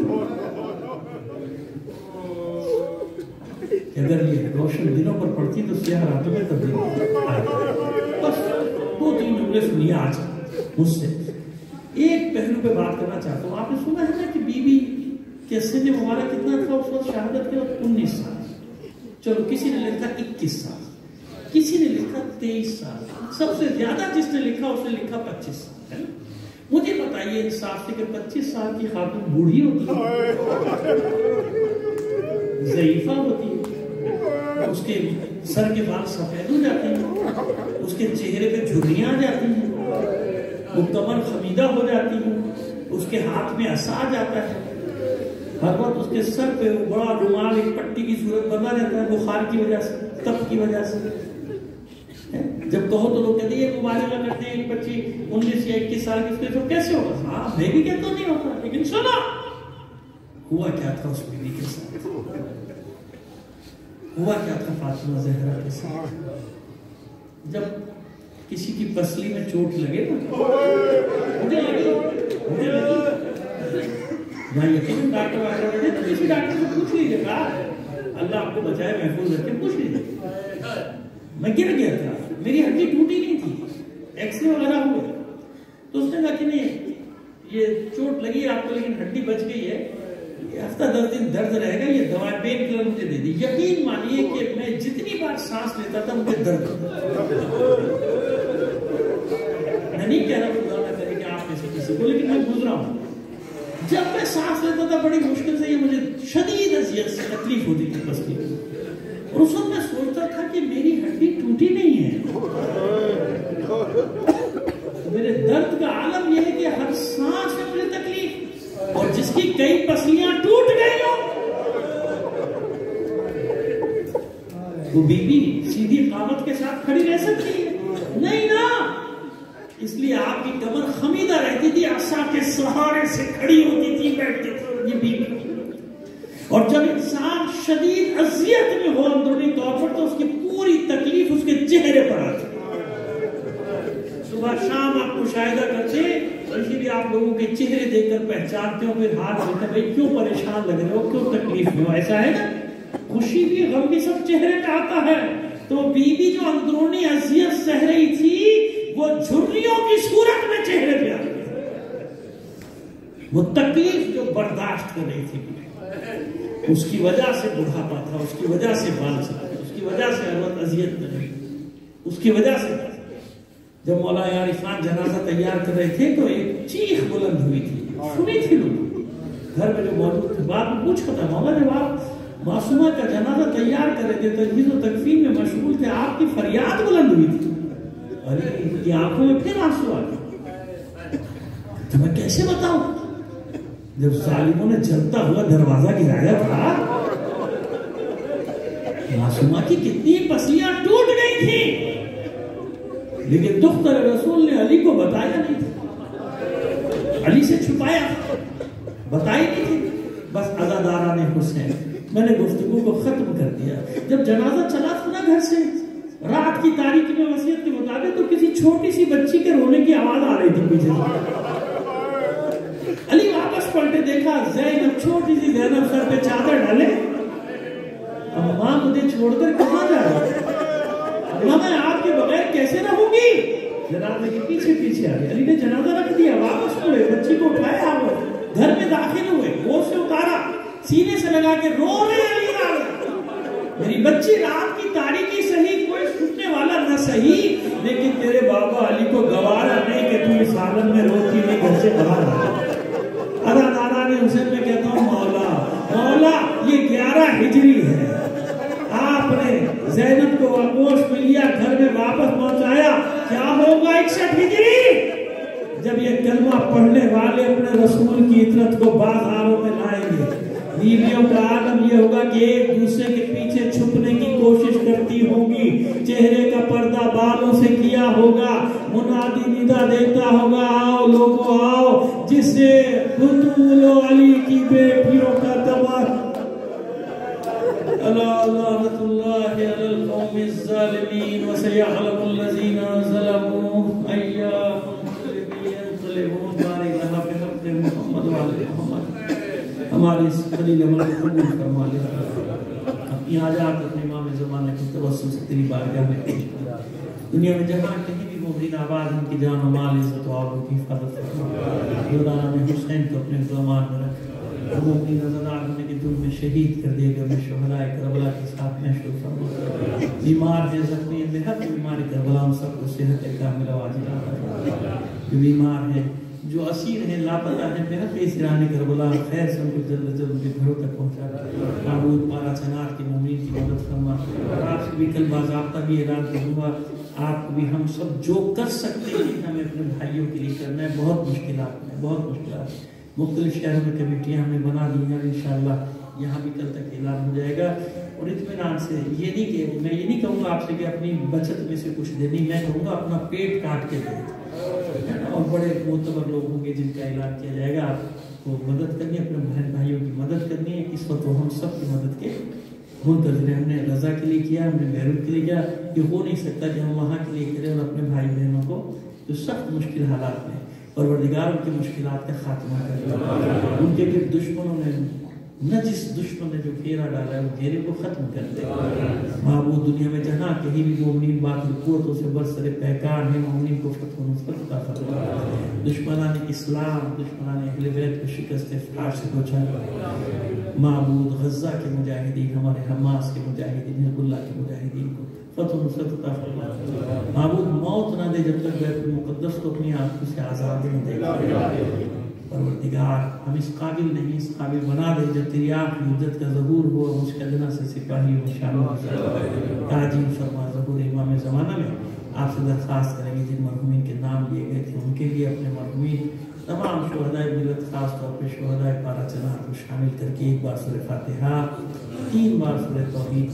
اگر یہ روشن دنوں پر پڑتی تو سیاہ راتوں میں تبدیل بس دو تین جملے سنیے آج مجھ سے۔ ایک پہلو پہ بات کرنا چاہتا ہوں، آپ نے سنا ہے نا کہ بی بی کے سن مبارک کتنا تھا اس وقت شہادت کے وقت؟ 19 سال۔ چلو کسی نے لکھا 21 سال، کسی نے لکھا 23 سال، سب سے زیادہ جس نے لکھا اس نے لکھا 25 سال، ہے نا؟ مجھے بتائیے انصاف سے کہ 25 سال کی خاتون بوڑھی ہوتی ہے، ضعیفہ ہوتی ہے، اس کے سر کے بال سفید ہو جاتے ہیں، اس کے چہرے پہ جھریاں آ جاتی ہیں، وہ کمر خمیدہ ہو جاتی ہے، اس کے ہاتھ میں عصا جاتا ہے، ہر وقت اس کے سر پہ وہ بڑا رومال ایک پٹی کی صورت بنا رہتا ہے بخار کی وجہ سے، تپ کی وجہ سے۔ جب کہو تو لوگ کہتے ہیں یہ مبالغہ کرتے ہیں، 25 19 یا 21 سال کی تو کیسے ہوگا؟ ہاں میں بھی کہتا نہیں ہوتا، لیکن سنا ہوا کیا تھا اس بیوی کے ساتھ، ہوا کیا تھا فاطمہ زہرا کے ساتھ۔ جب کسی کی پسلی میں چوٹ لگے نا، مجھے لگی یہاں یقیناً ڈاکٹر واقع رہے تو کسی ڈاکٹر سے پوچھ لیجیے گا، اللہ آپ کو بچائے محفوظ رکھے، پوچھ لیجیے۔ میں گر گیا تھا، میری ہڈی ٹوٹی نہیں تھی، ایکس رے وغیرہ ہوئے، تو اس نے کہا کہ نہیں یہ چوٹ لگی ہے آپ کو لیکن ہڈی بچ گئی ہے، یہ ہفتہ 10 دن درد رہے گا، یہ دوا پین کلر مجھے دے دی۔ یقین مانیے کہ میں جتنی بار سانس لیتا تھا مجھے درد ہوتا، میں نہیں کہہ رہا خدا نہ کرے کہ آپ میں سے کسی کو، لیکن میں گزرا ہوں، جب میں سانس لیتا تھا بڑی مشکل سے، یہ مجھے شدید اذیت سے تکلیف ہوتی تھی بس کی، اور اس وقت میں سوچتا تھا کہ میری ہڈی ٹوٹی نہیں ہے، میرے درد کا عالم یہ ہے کہ ہر سانس میں مجھے تکلیف، اور جس کی کئی پسلیاں ٹوٹ گئی ہو وہ بی بی سیدھی قامت کے ساتھ کھڑی رہ سکتی ہے؟ نہیں نا، اس لیے آپ کی کمر خمیدہ رہتی تھی، عصا کے سہارے سے کھڑی ہوتی تھی، بیٹھتے تھے یہ بی بی۔ اور جب انسان شدید اذیت میں ہو اندرونی طور پر تو اس کی پوری تکلیف اس کے چہرے پر آتی، صبح شام آپ مشاہدہ کرتے اسی لیے آپ لوگوں کے چہرے دیکھ کر پہچانتے ہو، پھر ہاتھ دیکھتے بھائی کیوں پریشان لگ رہے ہو، کیوں تکلیف میں ہو، ایسا ہے نا، خوشی بھی غم بھی سب چہرے پہ آتا ہے۔ تو بی بی جو اندرونی اذیت سہ رہی تھی وہ جھریوں کی صورت میں چہرے پہ آ گئی، وہ تکلیف جو برداشت کر رہی تھی، اس کی وجہ سے بڑھاپا تھا، اس کی وجہ سے بال سکتے، اس کی وجہ سے عورت اذیت کر رہی، اس کی وجہ سے۔ جب مولا عارفان جنازہ تیار کر رہے تھے تو ایک چیخ بلند ہوئی تھی، سنی تھی لوگ گھر میں جو موجود تھے، بعد میں پوچھا تھا مولا جب آپ معصومہ کا جنازہ تیار کر رہے تھے، تجہیز و تکفین میں مشغول تھے، آپ کی فریاد بلند ہوئی تھی، ارے ان کی آنکھوں میں پھر آنسو آ گئے، تو میں کیسے بتاؤں جب ظالموں نے جلتا ہوا دروازہ گرایا تھا، معصومہ کی کتنی پسلیاں ٹوٹ گئی تھی، لیکن دختر رسول نے علی کو بتایا نہیں تھا، علی سے چھپایا، بتائی نہیں تھی، بس عزادارہ نے حسین، میں نے گفتگو کو ختم کر دیا۔ جب جنازہ چلا تھا نا گھر سے، رات کی تاریکی میں وصیت کے مطابق، تو کسی چھوٹی سی بچی کے رونے کی آواز آ رہی تھی پیچھے سے، علی واپس پلٹے، دیکھا زینب، چھوٹی سی زینب سر پہ چادر ڈالے، اماں مجھے چھوڑ کر کہاں جا رہا ہے، اماں میں آپ کے بغیر کیسے رہوں گی، جنازے کے پیچھے پیچھے آ گئے، علی نے جنازہ رکھ دیا، واپس مڑے، بچی کو اٹھایا، گھر میں داخل ہوئے، گور سے اتارا، سینے سے لگا کے رو رہے علی میری بچی، رات کی تاریکی صحیح، کوئی سننے والا نہ صحیح، لیکن تیرے بابا علی کو گوارا نہیں کہ تم اس عالم میں روتی نہیں گھر سے باہر آ۔ ادا دادا نے حسین میں کہتا ہوں مولا مولا یہ 11 ہجری ہے، آپ نے زینب کو آغوش میں لیا، گھر میں واپس پہنچایا، کیا ہوگا 61 ہجری جب یہ کلمہ پڑھنے والے اپنے رسول کی عطرت کو بازاروں میں لائیں گے، بیویوں کا عالم یہ ہوگا کہ ایک دوسرے کے پیچھے چھپنے کی کوشش کرتی ہوں گی، چہرے کا پردہ بالوں سے کیا ہوگا، منادی ندا دیتا ہوگا، آؤ لوگوں آؤ، جس سے بطول و علی کی بیٹیوں کا تباہ، لعنت اللہ علی القوم الظالمین، وسیعلم الذین ظلموا ایہم ينقلبون، بارک اللہ فی حق محمد وعلی محمد، ہماری اس خلیل عمل کو قبول فرما لے، اپنی حاجات اپنے امام زمانہ کی توسل سے تیری بارگاہ میں پیش کر، دنیا میں جہاں کہیں بھی مومنین آباد، ان کی جان و مال، عزت و آبرو کی حفاظت فرما، مولانا حسین کو اپنے غلامان میں رکھ، مومنین آزادار ہونے کے دل میں شہید کر دے گا، میں شہدائے کربلا کے ساتھ محشور فرما، بیمار ہیں، زخمی ہیں، ہر بیماری کربلا ان سب کو صحت کاملہ عاجلہ عطا، جو بیمار ہیں، جو اسیر ہیں، لاپتہ ہیں، بہت اسیران کربلا خیر سے ان کو جلد جلد ان کے گھروں تک پہنچا، معبود پارا چنار کی مومنین کی مدد فرما، اور آپ سے بھی کل باضابطہ بھی اعلان کروں آپ بھی ہم سب جو کر سکتے ہیں ہمیں اپنے بھائیوں کے لیے کرنا ہے، بہت مشکلات میں، بہت مشکلات، مختلف شہروں میں کمیٹیاں ہم نے بنا دی ہیں، انشاءاللہ یہاں بھی کل تک اعلان ہو جائے گا، اور اطمینان سے یہ نہیں کہ میں یہ نہیں کہوں گا آپ سے کہ اپنی بچت میں سے کچھ دینی، میں کہوں گا اپنا پیٹ کاٹ کے دیں، اور بڑے معتبر لوگ ہوں گے جن کا اعلان کیا جائے گا، آپ کو مدد کرنی ہے، اپنے بہن بھائیوں کی مدد کرنی ہے، اس وقت ہم سب کی مدد کے منتظر ہیں، ہم نے غزہ کے لیے کیا، ہم نے بیروت کے لیے کیا، یہ ہو نہیں سکتا کہ ہم وہاں کے لیے کریں اور اپنے بھائی بہنوں کو جو سخت مشکل حالات میں، پروردگار ان کی مشکلات کا خاتمہ کرے، ان کے پھر دشمنوں نے نہ جس دشمن نے جو گھیرا ڈالا ہے وہ گھیرے کو ختم کر دے، معبود دنیا میں جہاں کہیں بھی مومنین باطل قوتوں سے برسر پیکار ہیں، مومنین کو فتح و نصرت عطا فرما، دشمنان اسلام، دشمنان اہل بیت کو شکست فراش سے پہنچا، معبود غزہ کے مجاہدین، ہمارے حماس کے مجاہدین، حزب اللہ کے مجاہدین کو فتح و نصرت عطا فرما، معبود موت نہ دے جب تک بیت المقدس کو اپنی آنکھوں سے آزاد نہ دے گا، پروردگار ہم اس قابل نہیں، اس قابل بنا دے جب تیری آنکھ حجت کا ظہور ہو، مشکلنا سے سپاہی و شامل ہو، تعجیل فرما ظہور امام زمانہ میں، آپ سے درخواست کریں گے جن مرحومین کے نام لیے گئے تھے ان کے لیے اپنے مرحومین تمام شہدائے ملت، خاص طور پہ شہدائے پارا چنار کو شامل کر کے ایک بار سورہ فاتحہ، 3 بار سورہ توحید